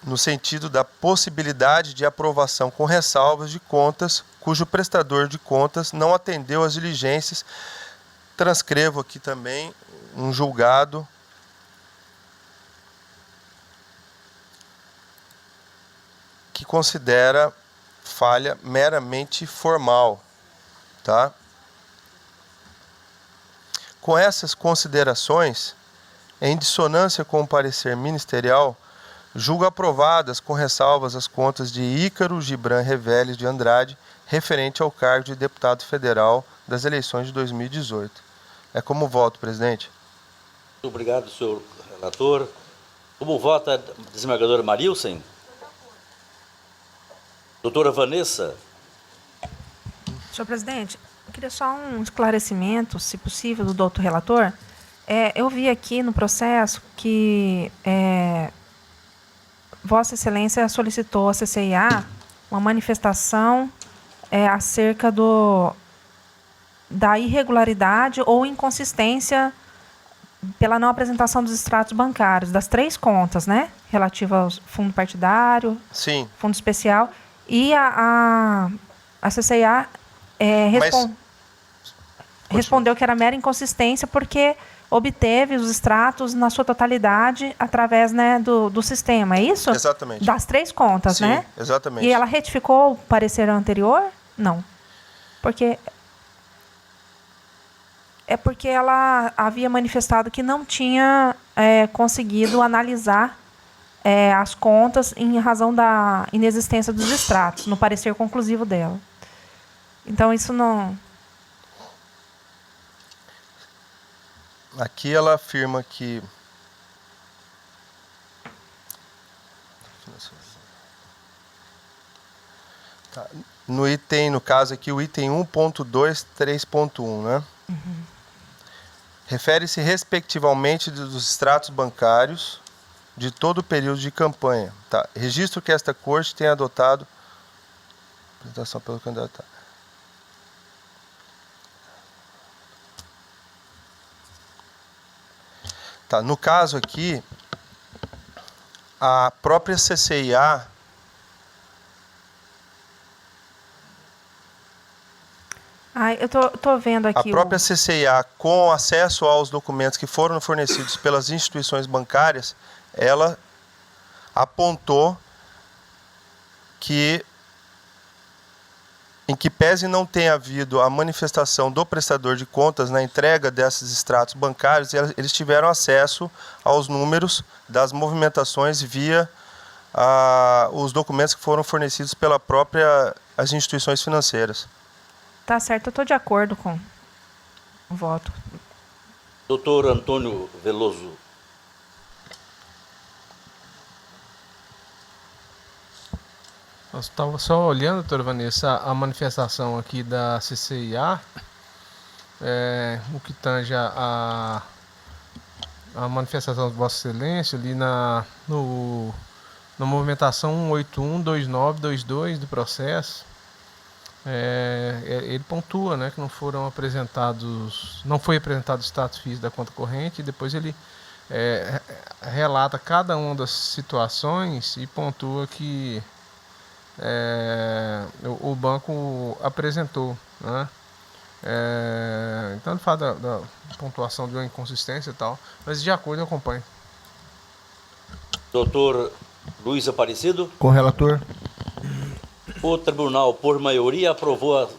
No sentido da possibilidade de aprovação com ressalvas de contas cujo prestador de contas não atendeu às diligências. Transcrevo aqui também um julgado que considera falha meramente formal, tá? Com essas considerações, em dissonância com o parecer ministerial, julgo aprovadas com ressalvas as contas de Ícaro Gibran Reveles de Andrade, referente ao cargo de deputado federal das eleições de 2018. É como voto, presidente. Muito obrigado, senhor relator. Como vota a desembargadora Marilsen? Doutora Vanessa? Senhor presidente, eu queria só um esclarecimento, se possível, do doutor relator. Eu vi aqui no processo que Vossa Excelência solicitou à CCIA uma manifestação acerca da irregularidade ou inconsistência pela não apresentação dos extratos bancários, das 3 contas, né? Relativa ao fundo partidário, Sim. fundo especial, e a CCIA respondeu que era mera inconsistência porque obteve os extratos na sua totalidade através, né, do sistema, é isso? Exatamente. Das 3 contas, Sim, né? exatamente. E ela retificou o parecer anterior? Não. Porque ela havia manifestado que não tinha conseguido analisar as contas em razão da inexistência dos extratos, no parecer conclusivo dela. Então, isso não... Aqui ela afirma que... Tá. No caso aqui, o item 1.2.3.1, né? Uhum. Refere-se respectivamente dos extratos bancários de todo o período de campanha. Tá. Registro que esta corte tenha adotado... Apresentação pelo candidato. Tá. No caso aqui, a própria CCIA... Eu tô vendo aqui... A própria CCIA, com acesso aos documentos que foram fornecidos pelas instituições bancárias, ela apontou que, em que pese não tenha havido a manifestação do prestador de contas na entrega desses extratos bancários, eles tiveram acesso aos números das movimentações via os documentos que foram fornecidos pela própria as instituições financeiras. Tá certo, eu estou de acordo com o voto. Doutor Antônio Veloso. Eu estava só olhando, doutora Vanessa, a manifestação aqui da CCIA, o que tange a manifestação de Vossa Excelência ali na movimentação 1812922 do processo. Ele pontua, né, que não foi apresentado o status físico da conta corrente, e depois ele relata cada uma das situações e pontua que o banco apresentou, né? Então ele fala da pontuação de uma inconsistência e tal, mas de acordo eu acompanho. Doutor Luiz Aparecido. Com o relator. O tribunal, por maioria, aprovou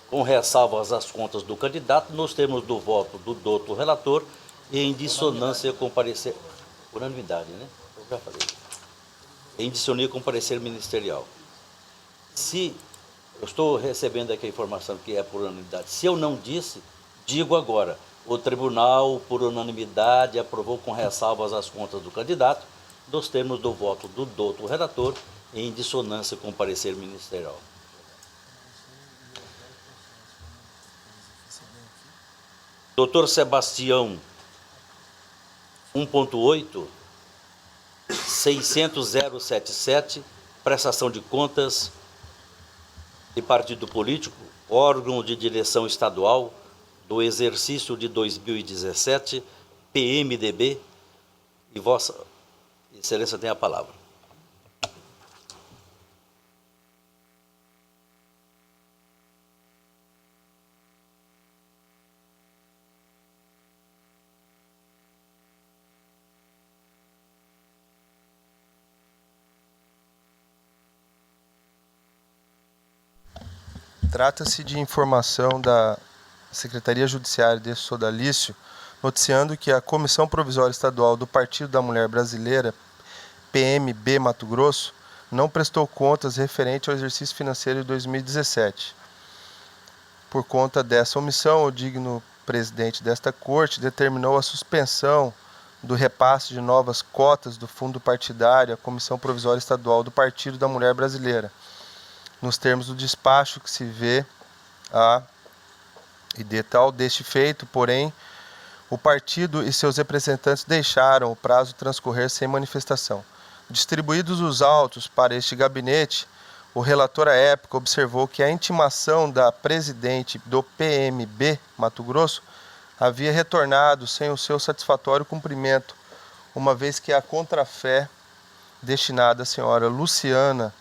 com ressalvas as contas do candidato, nos termos do voto do doutor relator e em dissonância com o parecer... Unanimidade, né? Eu já falei. Em dissonância com o parecer ministerial. Se eu estou recebendo aqui a informação que é por unanimidade, se eu não disse, digo agora. O tribunal, por unanimidade, aprovou com ressalvas as contas do candidato nos termos do voto do doutor relator, em dissonância com o parecer ministerial. Doutor Sebastião, 1.8, 600.077, prestação de contas de partido político, órgão de direção estadual do exercício de 2017, PMDB, e Vossa Excelência tem a palavra. Trata-se de informação da Secretaria Judiciária de Sodalício, noticiando que a Comissão Provisória Estadual do Partido da Mulher Brasileira, PMB Mato Grosso, não prestou contas referente ao exercício financeiro de 2017. Por conta dessa omissão, o digno presidente desta corte determinou a suspensão do repasse de novas cotas do fundo partidário à Comissão Provisória Estadual do Partido da Mulher Brasileira, nos termos do despacho que se vê e de tal deste feito, porém, o partido e seus representantes deixaram o prazo transcorrer sem manifestação. Distribuídos os autos para este gabinete, o relator à época observou que a intimação da presidente do PMB Mato Grosso havia retornado sem o seu satisfatório cumprimento, uma vez que a contrafé destinada à senhora Luciana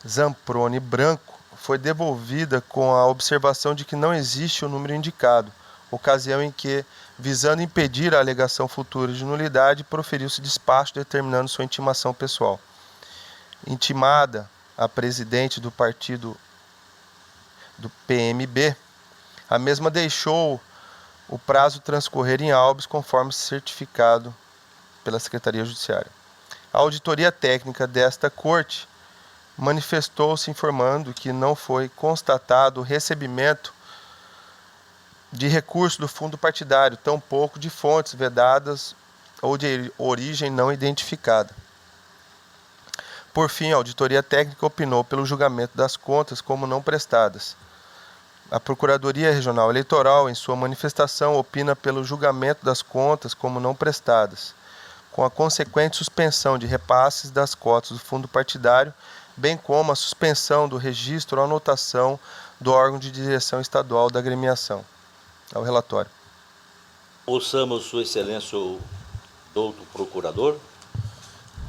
Zamproni Branco foi devolvida com a observação de que não existe o número indicado, ocasião em que, visando impedir a alegação futura de nulidade, proferiu-se despacho determinando sua intimação pessoal. Intimada a presidente do partido do PMB, a mesma deixou o prazo transcorrer em habeas conforme certificado pela Secretaria Judiciária. A auditoria técnica desta corte manifestou-se informando que não foi constatado o recebimento de recurso do fundo partidário, tampouco de fontes vedadas ou de origem não identificada. Por fim, a auditoria técnica opinou pelo julgamento das contas como não prestadas. A Procuradoria Regional Eleitoral, em sua manifestação, opina pelo julgamento das contas como não prestadas, com a consequente suspensão de repasses das cotas do fundo partidário, bem como a suspensão do registro ou anotação do órgão de direção estadual da agremiação. Ao relatório. Ouçamos Sua Excelência o doutor procurador.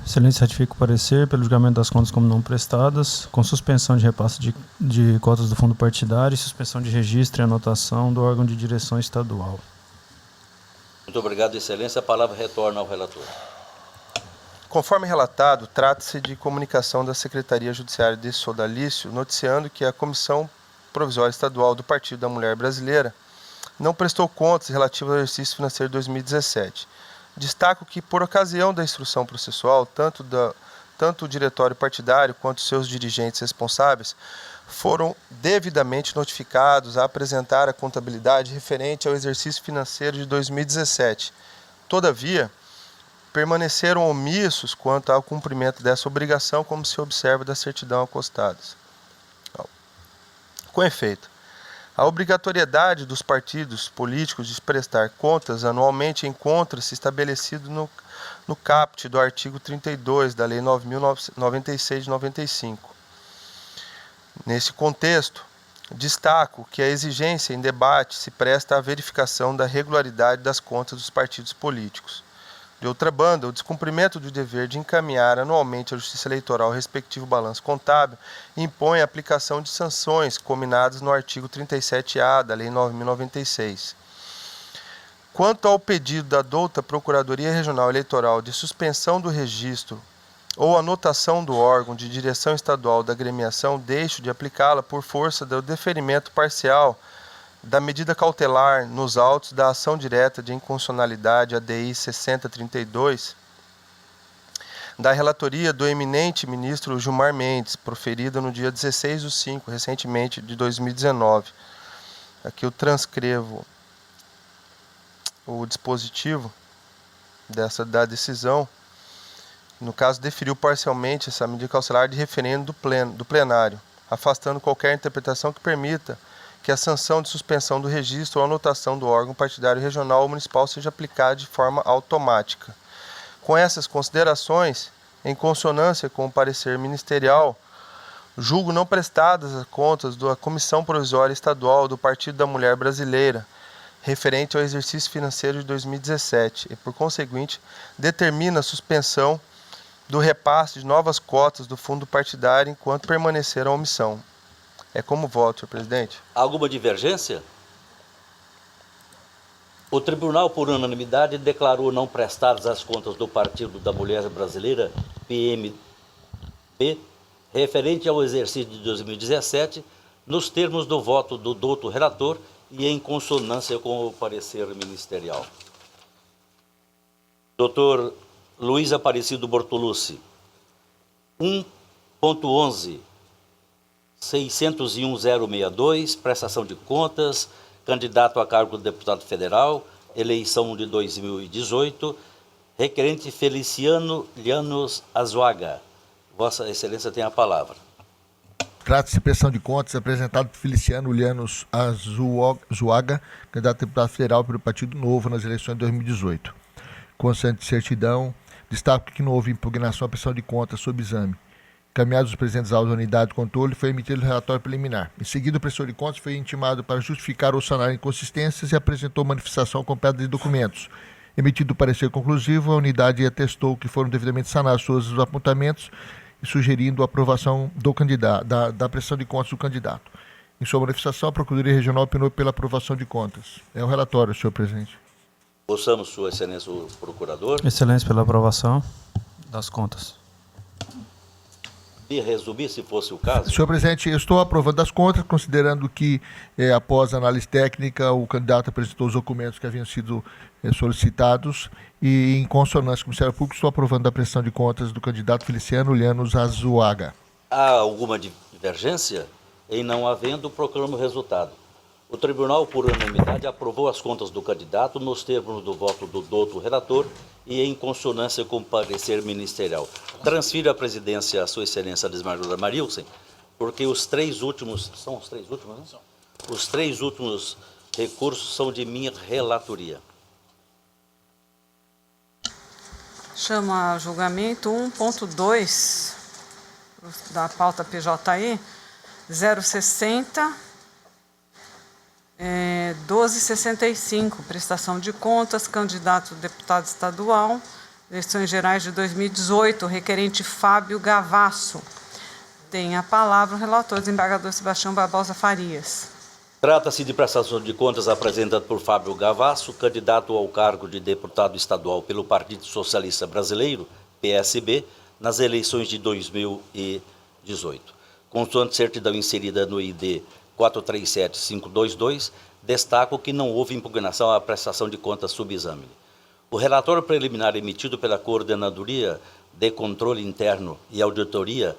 Excelência, ratifica o parecer pelo julgamento das contas como não prestadas, com suspensão de repasse de cotas do fundo partidário e suspensão de registro e anotação do órgão de direção estadual. Muito obrigado, Excelência. A palavra retorna ao relator. Conforme relatado, trata-se de comunicação da Secretaria Judiciária de Sodalício, noticiando que a Comissão Provisória Estadual do Partido da Mulher Brasileira não prestou contas relativas ao exercício financeiro de 2017. Destaco que, por ocasião da instrução processual, tanto o diretório partidário quanto seus dirigentes responsáveis foram devidamente notificados a apresentar a contabilidade referente ao exercício financeiro de 2017. Todavia, permaneceram omissos quanto ao cumprimento dessa obrigação, como se observa da certidão acostadas. Com efeito, a obrigatoriedade dos partidos políticos de prestar contas anualmente encontra-se estabelecido no caput do artigo 32 da Lei 9.096 de 95. Nesse contexto, destaco que a exigência em debate se presta à verificação da regularidade das contas dos partidos políticos. De outra banda, o descumprimento do dever de encaminhar anualmente à Justiça Eleitoral o respectivo balanço contábil impõe a aplicação de sanções combinadas no artigo 37-A da Lei 9.096. Quanto ao pedido da douta Procuradoria Regional Eleitoral de suspensão do registro ou anotação do órgão de direção estadual da agremiação, deixo de aplicá-la por força do deferimento parcial da medida cautelar nos autos da ação direta de inconstitucionalidade ADI 6032, da relatoria do eminente ministro Gilmar Mendes, proferida no dia 16/5, recentemente, de 2019. Aqui eu transcrevo o dispositivo da decisão, no caso, deferiu parcialmente essa medida cautelar de referendo do plenário, afastando qualquer interpretação que permita que a sanção de suspensão do registro ou anotação do órgão partidário regional ou municipal seja aplicada de forma automática. Com essas considerações, em consonância com o parecer ministerial, julgo não prestadas as contas da Comissão Provisória Estadual do Partido da Mulher Brasileira, referente ao exercício financeiro de 2017, e, por conseguinte, determina a suspensão do repasse de novas cotas do fundo partidário enquanto permanecer a omissão. É como voto, senhor presidente. Alguma divergência? O tribunal, por unanimidade, declarou não prestadas as contas do Partido da Mulher Brasileira, PMB, referente ao exercício de 2017, nos termos do voto do douto relator e em consonância com o parecer ministerial. Doutor Luiz Aparecido Bortolucci, 1.11, 601.062, prestação de contas, candidato a cargo de deputado federal, eleição de 2018, requerente Feliciano Llanos Azuaga. Vossa Excelência tem a palavra. Trata-se de prestação de contas apresentado por Feliciano Llanos Azuaga, candidato a deputado federal pelo Partido Novo nas eleições de 2018. Constante certidão, destaco que não houve impugnação à prestação de contas sob exame. Encaminhados os presentes autos da unidade de controle, foi emitido o relatório preliminar. Em seguida, o prestor de contas foi intimado para justificar ou sanar inconsistências e apresentou manifestação completa de documentos. Emitido o parecer conclusivo, a unidade atestou que foram devidamente sanados todos os apontamentos e sugerindo a aprovação do candidato, da prestação de contas do candidato. Em sua manifestação, a Procuradoria Regional opinou pela aprovação de contas. É o relatório, senhor presidente. Ouçamos, Sua Excelência, o procurador. Excelência, pela aprovação das contas. E resumir, se fosse o caso. Senhor presidente, eu estou aprovando as contas, considerando que, após a análise técnica, o candidato apresentou os documentos que haviam sido solicitados e, em consonância com o Ministério Público, estou aprovando a prestação de contas do candidato Feliciano Llanos Azuaga. Há alguma divergência? Em não havendo, proclamo o resultado. O tribunal, por unanimidade, aprovou as contas do candidato nos termos do voto do douto relator e em consonância com o parecer ministerial. Transfiro a presidência à Sua Excelência Desmardora Marilson, porque os três últimos... São os três últimos, né? Os três últimos recursos são de minha relatoria. Chama a julgamento 1.2 da pauta PJE 060 1265, prestação de contas, candidato a deputado estadual, eleições gerais de 2018, requerente Fábio Gavasso. Tem a palavra o relator, desembargador Sebastião Barbosa Farias. Trata-se de prestação de contas apresentada por Fábio Gavasso, candidato ao cargo de deputado estadual pelo Partido Socialista Brasileiro, PSB, nas eleições de 2018. Consoante certidão inserida no ID 437522, destaco que não houve impugnação à prestação de contas subexame. O relatório preliminar emitido pela Coordenadoria de Controle Interno e Auditoria,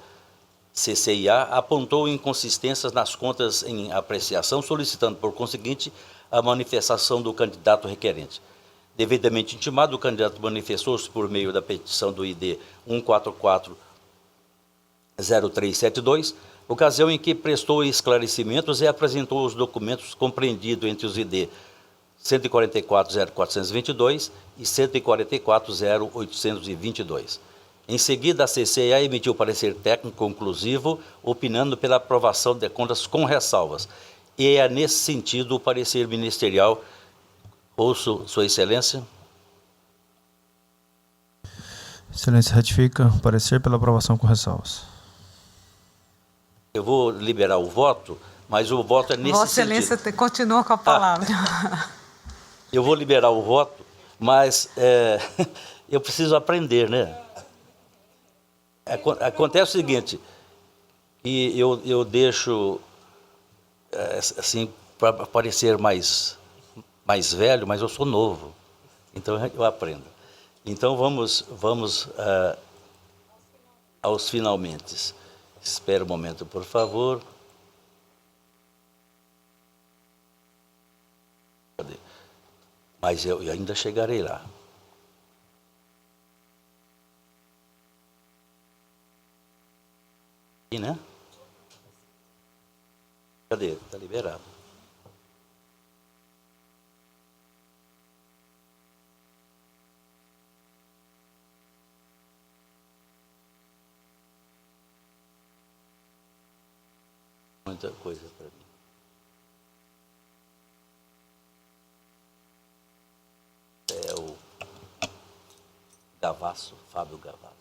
CCIA, apontou inconsistências nas contas em apreciação, solicitando, por conseguinte, a manifestação do candidato requerente. Devidamente intimado, o candidato manifestou-se por meio da petição do ID 1440372, ocasião em que prestou esclarecimentos e apresentou os documentos compreendidos entre os ID 144.0422 e 144.0822. Em seguida, a CCA emitiu parecer técnico conclusivo, opinando pela aprovação de contas com ressalvas. E é nesse sentido o parecer ministerial. Ouço, Sua Excelência. Excelência ratifica o parecer pela aprovação com ressalvas. Eu vou liberar o voto, mas o voto é nesse Vossa Excelência sentido. continua com a palavra. Eu vou liberar o voto, mas eu preciso aprender, né? Acontece o seguinte, que eu deixo, assim, para parecer mais velho, mas eu sou novo, então eu aprendo. Então vamos aos finalmente. Espera um momento, por favor. Mas eu ainda chegarei lá. Cadê? Está liberado. Muita coisa para mim. É o Gavasso, Fábio Gavasso.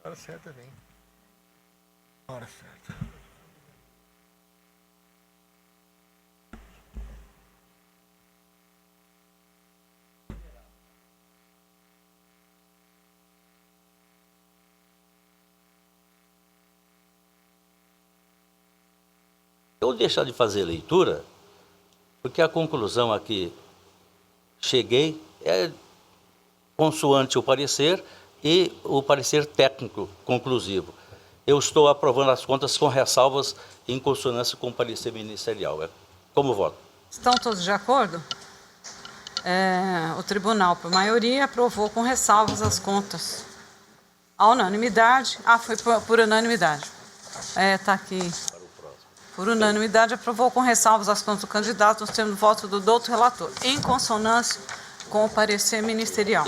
Hora certa vem. Hora certa. Eu deixar de fazer leitura, porque a conclusão a que cheguei é consoante o parecer e o parecer técnico conclusivo. Eu estou aprovando as contas com ressalvas em consonância com o parecer ministerial. Como voto? Estão todos de acordo? O tribunal, por maioria, aprovou com ressalvas as contas. A unanimidade. Foi por unanimidade. Está aqui. Por unanimidade, aprovou com ressalvas as contas do candidato, nos termos do voto do doutor relator, em consonância com o parecer ministerial.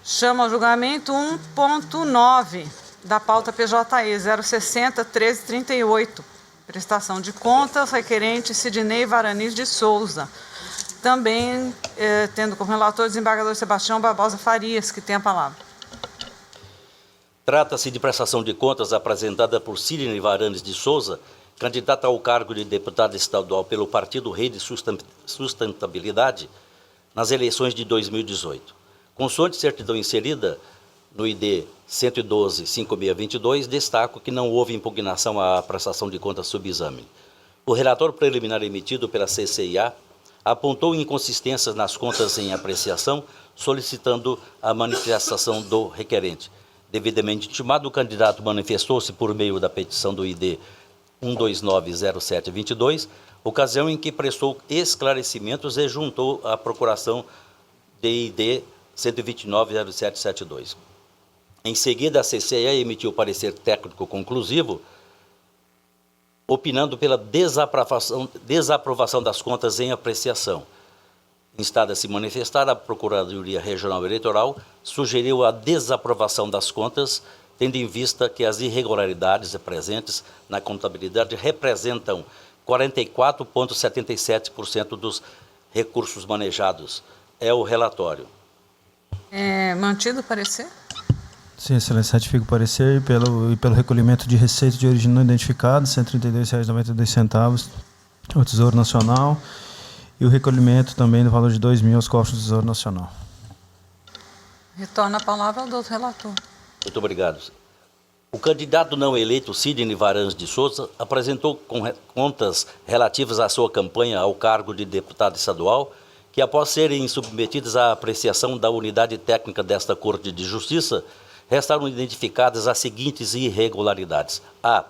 Chama ao julgamento 1.9 da pauta PJE 060-1338. Prestação de contas, requerente Sidnei Varanis de Souza. Também tendo como relator o desembargador Sebastião Barbosa Farias, que tem a palavra. Trata-se de prestação de contas apresentada por Sidnei Varanis de Souza, candidata ao cargo de deputado estadual pelo Partido Rede Sustentabilidade nas eleições de 2018. Consoante certidão inserida no ID 112-5622, destaco que não houve impugnação à prestação de contas subexame. O relatório preliminar emitido pela CCIA apontou inconsistências nas contas em apreciação, solicitando a manifestação do requerente. Devidamente intimado, o candidato manifestou-se por meio da petição do ID 1290722, ocasião em que prestou esclarecimentos e juntou à procuração DID 1290772. Em seguida, a CCE emitiu parecer técnico conclusivo, opinando pela desaprovação das contas em apreciação. Instada a se manifestar, a Procuradoria Regional Eleitoral sugeriu a desaprovação das contas, tendo em vista que as irregularidades presentes na contabilidade representam 44,77% dos recursos manejados. É o relatório. Mantido o parecer? Sim, excelência, ratifico o parecer e pelo recolhimento de receita de origem não identificada, R$ 132,92 ao Tesouro Nacional, e o recolhimento também do valor de R$ 2.000 aos cofres do Tesouro Nacional. Retorna a palavra ao doutor relator. Muito obrigado. O candidato não eleito, Sidnei Varanis de Souza, apresentou contas relativas à sua campanha ao cargo de deputado estadual, que após serem submetidas à apreciação da unidade técnica desta Corte de Justiça, restaram identificadas as seguintes irregularidades. A.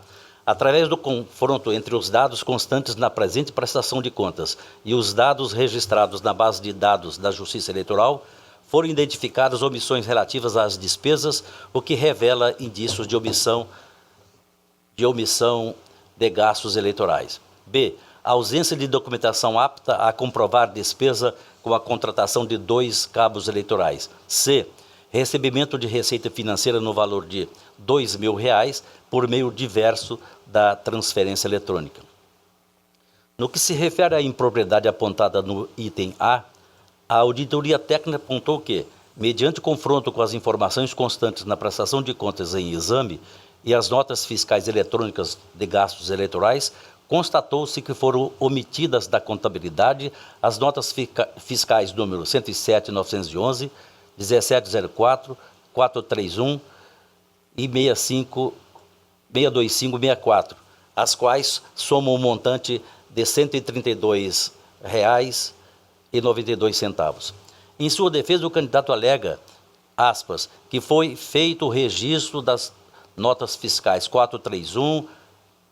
Através do confronto entre os dados constantes na presente prestação de contas e os dados registrados na base de dados da Justiça Eleitoral, foram identificadas omissões relativas às despesas, o que revela indícios de omissão de gastos eleitorais. B. A ausência de documentação apta a comprovar despesa com a contratação de 2 cabos eleitorais. C. Recebimento de receita financeira no valor de R$ 2.000 por meio diverso da transferência eletrônica. No que se refere à impropriedade apontada no item A, a auditoria técnica apontou que, mediante confronto com as informações constantes na prestação de contas em exame e as notas fiscais eletrônicas de gastos eleitorais, constatou-se que foram omitidas da contabilidade as notas fiscais número 107.911, 1704, 431 e 62564, as quais somam um montante de R$ 132,92. Em sua defesa, o candidato alega, aspas, que foi feito o registro das notas fiscais 431,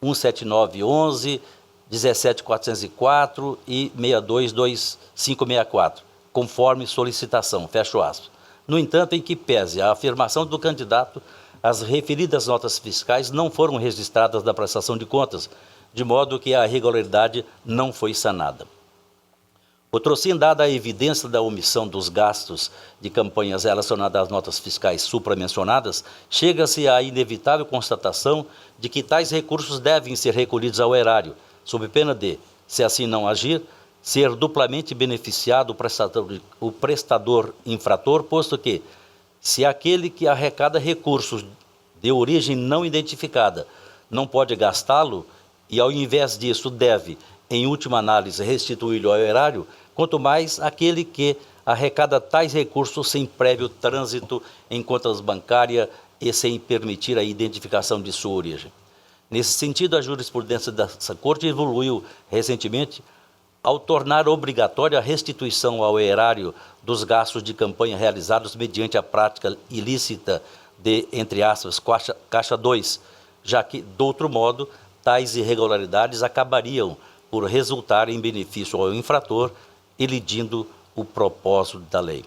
17911, 17404 e 622564, conforme solicitação, fecho aspas. No entanto, em que pese a afirmação do candidato, as referidas notas fiscais não foram registradas na prestação de contas, de modo que a irregularidade não foi sanada. Outrossim, dada a evidência da omissão dos gastos de campanhas relacionadas às notas fiscais supramencionadas, chega-se à inevitável constatação de que tais recursos devem ser recolhidos ao erário, sob pena de, se assim não agir, ser duplamente beneficiado o prestador infrator, posto que, se aquele que arrecada recursos de origem não identificada não pode gastá-lo e, ao invés disso, deve, em última análise, restituí-lo ao erário, quanto mais aquele que arrecada tais recursos sem prévio trânsito em contas bancárias e sem permitir a identificação de sua origem. Nesse sentido, a jurisprudência dessa Corte evoluiu recentemente ao tornar obrigatória a restituição ao erário dos gastos de campanha realizados mediante a prática ilícita de, entre aspas, caixa 2, já que, de outro modo, tais irregularidades acabariam por resultar em benefício ao infrator, elidindo o propósito da lei.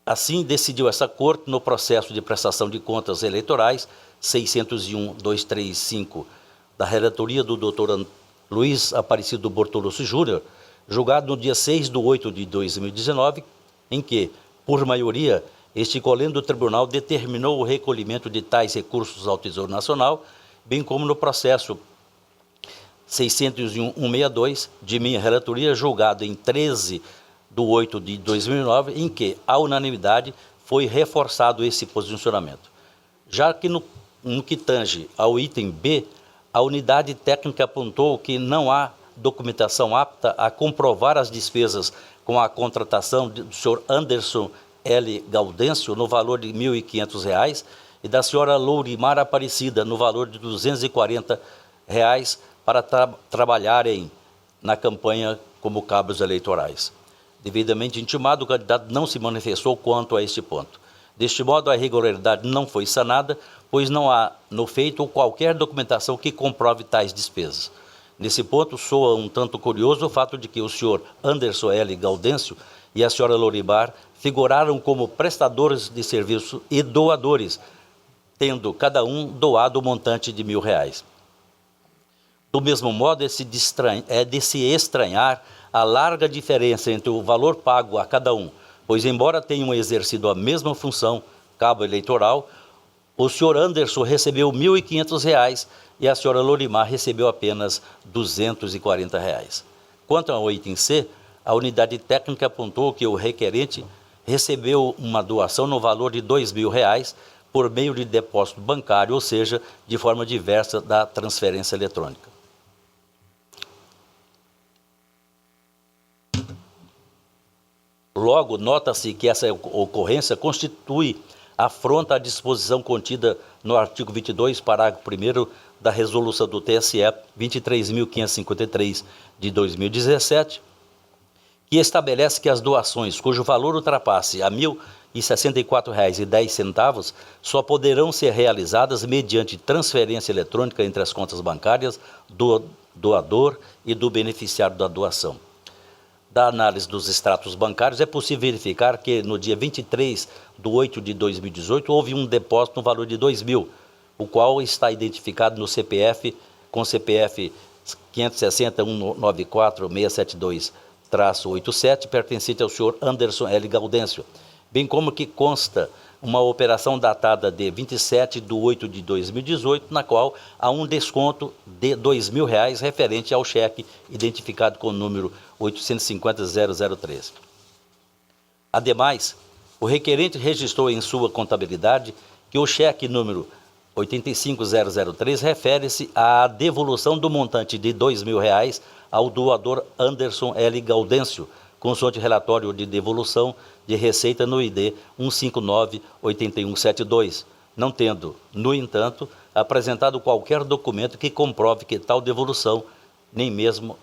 Assim, decidiu essa Corte, no processo de prestação de contas eleitorais 601.235, da relatoria do Dr. Luiz Aparecido Bortolucci Júnior, julgado no dia 6/8/2019, em que, por maioria, este colênio do tribunal determinou o recolhimento de tais recursos ao Tesouro Nacional, bem como no processo 601.162 de minha relatoria, julgado em 13/8/2009, em que, à unanimidade, foi reforçado esse posicionamento. Já que no que tange ao item B, a unidade técnica apontou que não há documentação apta a comprovar as despesas com a contratação do senhor Anderson L. Gaudêncio no valor de R$ 1.500 e da senhora Lourimar Aparecida no valor de R$ 240 para trabalharem na campanha como cabos eleitorais. Devidamente intimado, o candidato não se manifestou quanto a este ponto. Deste modo, a irregularidade não foi sanada, pois não há, no feito, qualquer documentação que comprove tais despesas. Nesse ponto, soa um tanto curioso o fato de que o senhor Anderson L. Gaudêncio e a senhora Lourimar figuraram como prestadores de serviço e doadores, tendo cada um doado o montante de R$ 1.000. Do mesmo modo, é de se estranhar a larga diferença entre o valor pago a cada um, pois, embora tenham exercido a mesma função, cabo eleitoral, o senhor Anderson recebeu R$ 1.500 e a senhora Lourimar recebeu apenas R$ 240. Quanto ao item C, a unidade técnica apontou que o requerente recebeu uma doação no valor de R$ 2.000 por meio de depósito bancário, ou seja, de forma diversa da transferência eletrônica. Logo, nota-se que essa ocorrência constitui afronta à disposição contida no artigo 22, parágrafo 1º da resolução do TSE 23.553 de 2017, que estabelece que as doações cujo valor ultrapasse a R$ 1.064,10 só poderão ser realizadas mediante transferência eletrônica entre as contas bancárias do doador e do beneficiário da doação. Da análise dos extratos bancários, é possível verificar que no dia 23/8/2018 houve um depósito no valor de R$ 2.000, o qual está identificado no CPF com CPF 560-194-672-87, pertencente ao senhor Anderson L. Gaudêncio, bem como que consta uma operação datada de 27/8/2018, na qual há um desconto de R$ 2.000 referente ao cheque identificado com o número 850.003. Ademais, o requerente registrou em sua contabilidade que o cheque número 85.003 refere-se à devolução do montante de R$ 2.000 ao doador Anderson L. Gaudêncio, consoante relatório de devolução de receita no ID 159-8172, não tendo, no entanto, apresentado qualquer documento que comprove que tal devolução, nem mesmo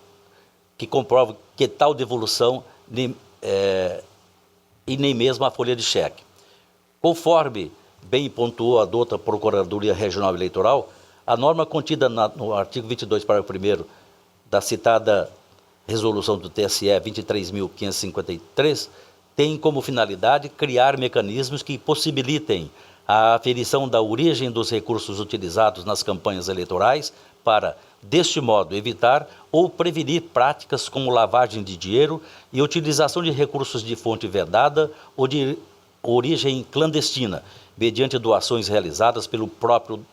a folha de cheque. Conforme bem pontuou a douta Procuradoria Regional Eleitoral, a norma contida no artigo 22, parágrafo 1º da citada resolução do TSE 23.553, tem como finalidade criar mecanismos que possibilitem a aferição da origem dos recursos utilizados nas campanhas eleitorais para, deste modo, evitar ou prevenir práticas como lavagem de dinheiro e utilização de recursos de fonte vedada ou de origem clandestina, mediante doações realizadas pelo próprio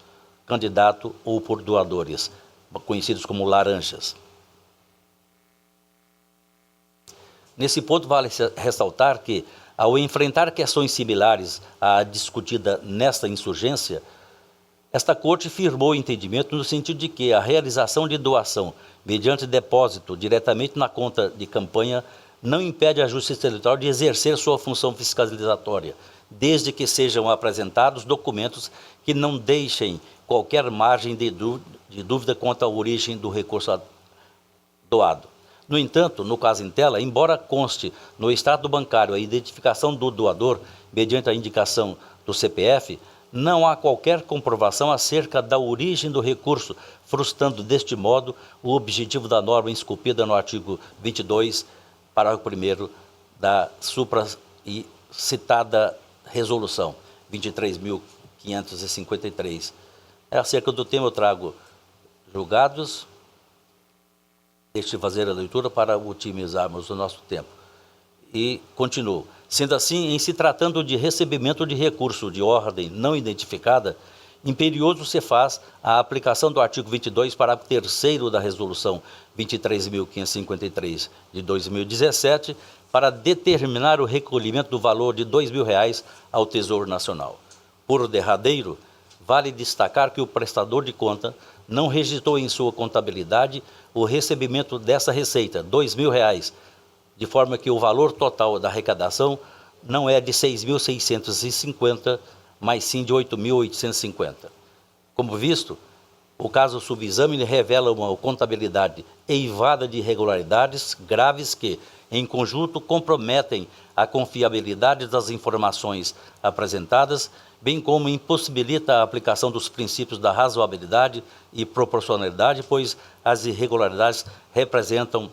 candidato ou por doadores, conhecidos como laranjas. Nesse ponto, vale ressaltar que, ao enfrentar questões similares à discutida nesta insurgência, esta Corte firmou o entendimento no sentido de que a realização de doação mediante depósito diretamente na conta de campanha não impede a Justiça Eleitoral de exercer sua função fiscalizatória, desde que sejam apresentados documentos que não deixem qualquer margem de dúvida quanto à origem do recurso doado. No entanto, no caso em tela, embora conste no extrato bancário a identificação do doador mediante a indicação do CPF, não há qualquer comprovação acerca da origem do recurso, frustrando deste modo o objetivo da norma esculpida no artigo 22, parágrafo 1º da supra e citada resolução 23.553. Acerca do tema eu trago julgados. Deixe fazer a leitura para otimizarmos o nosso tempo. E continuo. Sendo assim, em se tratando de recebimento de recurso de ordem não identificada, imperioso se faz a aplicação do artigo 22, parágrafo 3º da Resolução 23.553 de 2017, para determinar o recolhimento do valor de R$ 2.000 ao Tesouro Nacional. Por derradeiro, vale destacar que o prestador de conta não registrou em sua contabilidade o recebimento dessa receita, R$ 2.000, de forma que o valor total da arrecadação não é de 6.650, mas sim de 8.850. Como visto, o caso subexame revela uma contabilidade eivada de irregularidades graves que, em conjunto, comprometem a confiabilidade das informações apresentadas, bem como impossibilita a aplicação dos princípios da razoabilidade e proporcionalidade, pois as irregularidades representam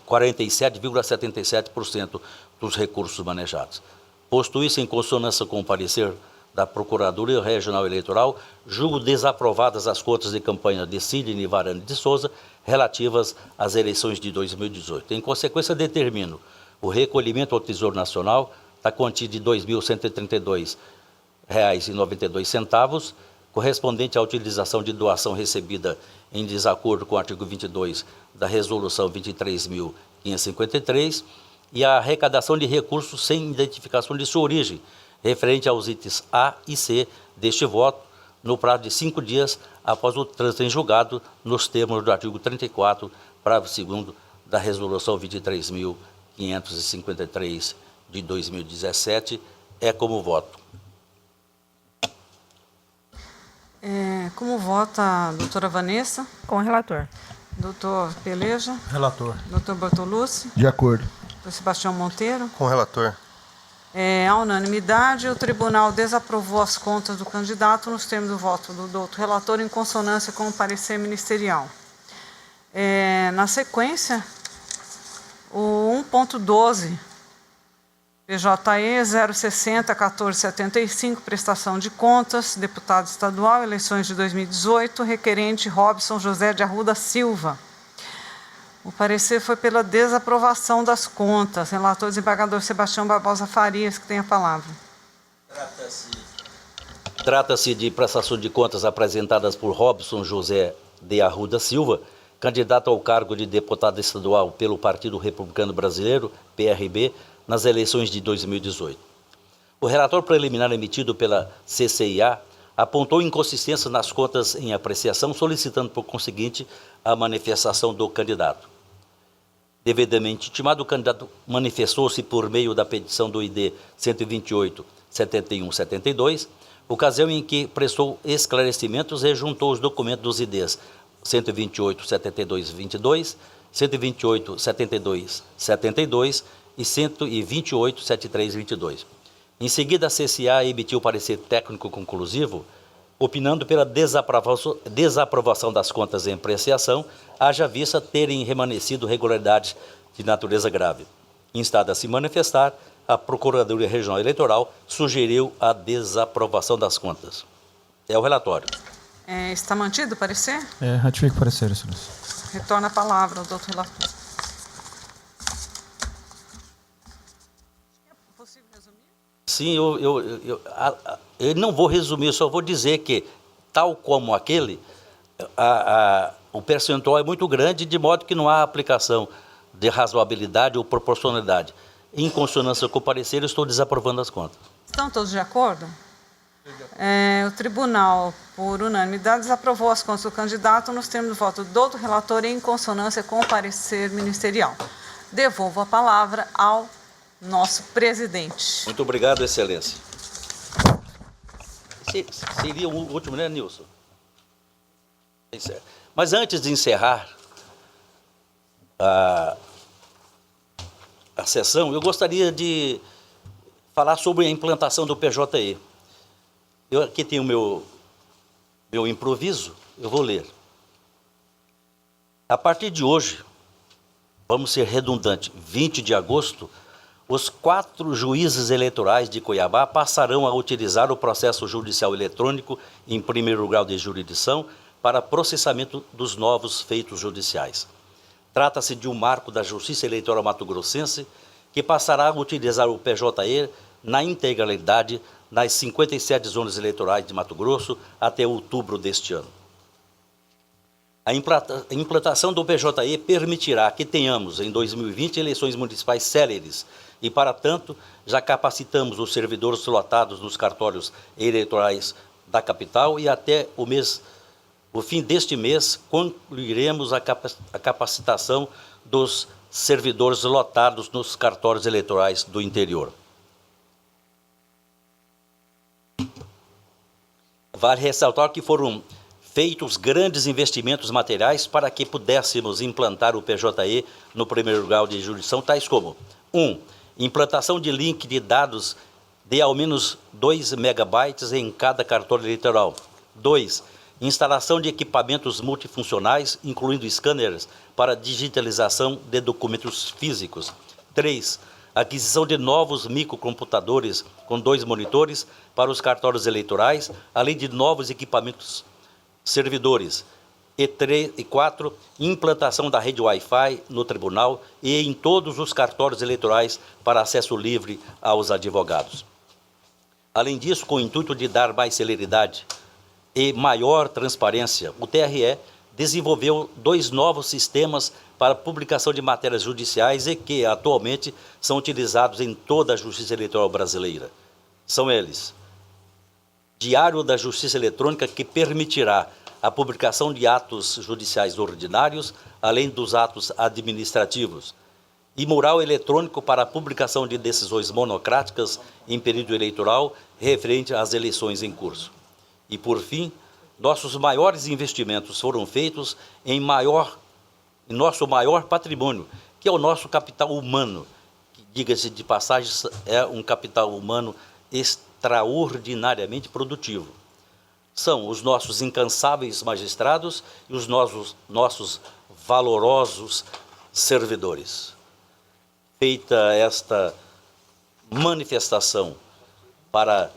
47,77% dos recursos manejados. Posto isso, em consonância com o parecer da Procuradoria Regional Eleitoral, julgo desaprovadas as contas de campanha de Sidney Varane de Souza relativas às eleições de 2018. Em consequência, determino o recolhimento ao Tesouro Nacional da quantia de R$ 2.132,92, correspondente à utilização de doação recebida em desacordo com o artigo 22 da Resolução 23.553 e a arrecadação de recursos sem identificação de sua origem, referente aos itens A e C deste voto, no prazo de 5 dias após o trânsito em julgado, nos termos do artigo 34, parágrafo 2º da Resolução 23.553 de 2017, é como voto. Como vota a doutora Vanessa? Com o relator. Doutor Peleja? Relator. Doutor Bertolucci? De acordo. Doutor Sebastião Monteiro? Com o relator. À unanimidade, o tribunal desaprovou as contas do candidato nos termos do voto do doutor relator em consonância com o parecer ministerial. Na sequência, o 1.12, PJE 060 1475, prestação de contas, deputado estadual, eleições de 2018, requerente Robson José de Arruda Silva. O parecer foi pela desaprovação das contas. Relator desembargador Sebastião Barbosa Farias, que tem a palavra. Trata-se de prestação de contas apresentadas por Robson José de Arruda Silva, candidato ao cargo de deputado estadual pelo Partido Republicano Brasileiro, PRB, nas eleições de 2018. O relatório preliminar emitido pela CCIA apontou inconsistências nas contas em apreciação, solicitando, por conseguinte, a manifestação do candidato. Devidamente intimado, o candidato manifestou-se por meio da petição do ID 128-7172, ocasião em que prestou esclarecimentos e juntou os documentos dos IDs 128-7222, 128-7272 e 128-7322. Em seguida, a CCA emitiu parecer técnico conclusivo, opinando pela desaprovação das contas em apreciação, haja vista terem remanescido regularidades de natureza grave. Instada a se manifestar, a Procuradoria Regional Eleitoral sugeriu a desaprovação das contas. É o relatório. Está mantido o parecer? Ratifico o parecer, excelência. Retorna a palavra ao doutor relator. É possível resumir? Sim, eu não vou resumir, só vou dizer que, tal como aquele, o percentual é muito grande, de modo que não há aplicação de razoabilidade ou proporcionalidade. Em consonância com o parecer, eu estou desaprovando as contas. Estão todos de acordo? O tribunal, por unanimidade, desaprovou as contas do candidato nos termos do voto do relator em consonância com o parecer ministerial. Devolvo a palavra ao nosso presidente. Muito obrigado, excelência. Seria o último, né, Nilson? Mas antes de encerrar a sessão, eu gostaria de falar sobre a implantação do PJE. Eu aqui tenho o meu improviso, eu vou ler. A partir de hoje, vamos ser redundantes, 20 de agosto, os 4 juízes eleitorais de Cuiabá passarão a utilizar o processo judicial eletrônico em primeiro grau de jurisdição para processamento dos novos feitos judiciais. Trata-se de um marco da Justiça Eleitoral mato-grossense que passará a utilizar o PJE na integralidade nas 57 zonas eleitorais de Mato Grosso até outubro deste ano. A implantação do PJE permitirá que tenhamos, em 2020, eleições municipais céleres e, para tanto, já capacitamos os servidores lotados nos cartórios eleitorais da capital e até o fim deste mês concluiremos a capacitação dos servidores lotados nos cartórios eleitorais do interior. Vale ressaltar que foram feitos grandes investimentos materiais para que pudéssemos implantar o PJE no primeiro grau de jurisdição, tais como: 1. Implantação de link de dados de ao menos 2 megabytes em cada cartório eleitoral. 2. Instalação de equipamentos multifuncionais, incluindo scanners para digitalização de documentos físicos. 3. Aquisição de novos microcomputadores com 2 monitores para os cartórios eleitorais, além de novos equipamentos servidores. E 4. Implantação da rede Wi-Fi no tribunal e em todos os cartórios eleitorais para acesso livre aos advogados. Além disso, com o intuito de dar mais celeridade e maior transparência, o TRE desenvolveu 2 novos sistemas para publicação de matérias judiciais e que, atualmente, são utilizados em toda a Justiça Eleitoral brasileira. São eles: Diário da Justiça Eletrônica, que permitirá a publicação de atos judiciais ordinários, além dos atos administrativos, e Mural Eletrônico para a publicação de decisões monocráticas em período eleitoral referente às eleições em curso. E, por fim, nossos maiores investimentos foram feitos em nosso maior patrimônio, que é o nosso capital humano, que, diga-se de passagem, é um capital humano extraordinariamente produtivo. São os nossos incansáveis magistrados e os nossos valorosos servidores. Feita esta manifestação para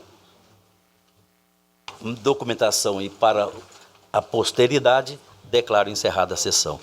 documentação e para a posteridade, declaro encerrada a sessão.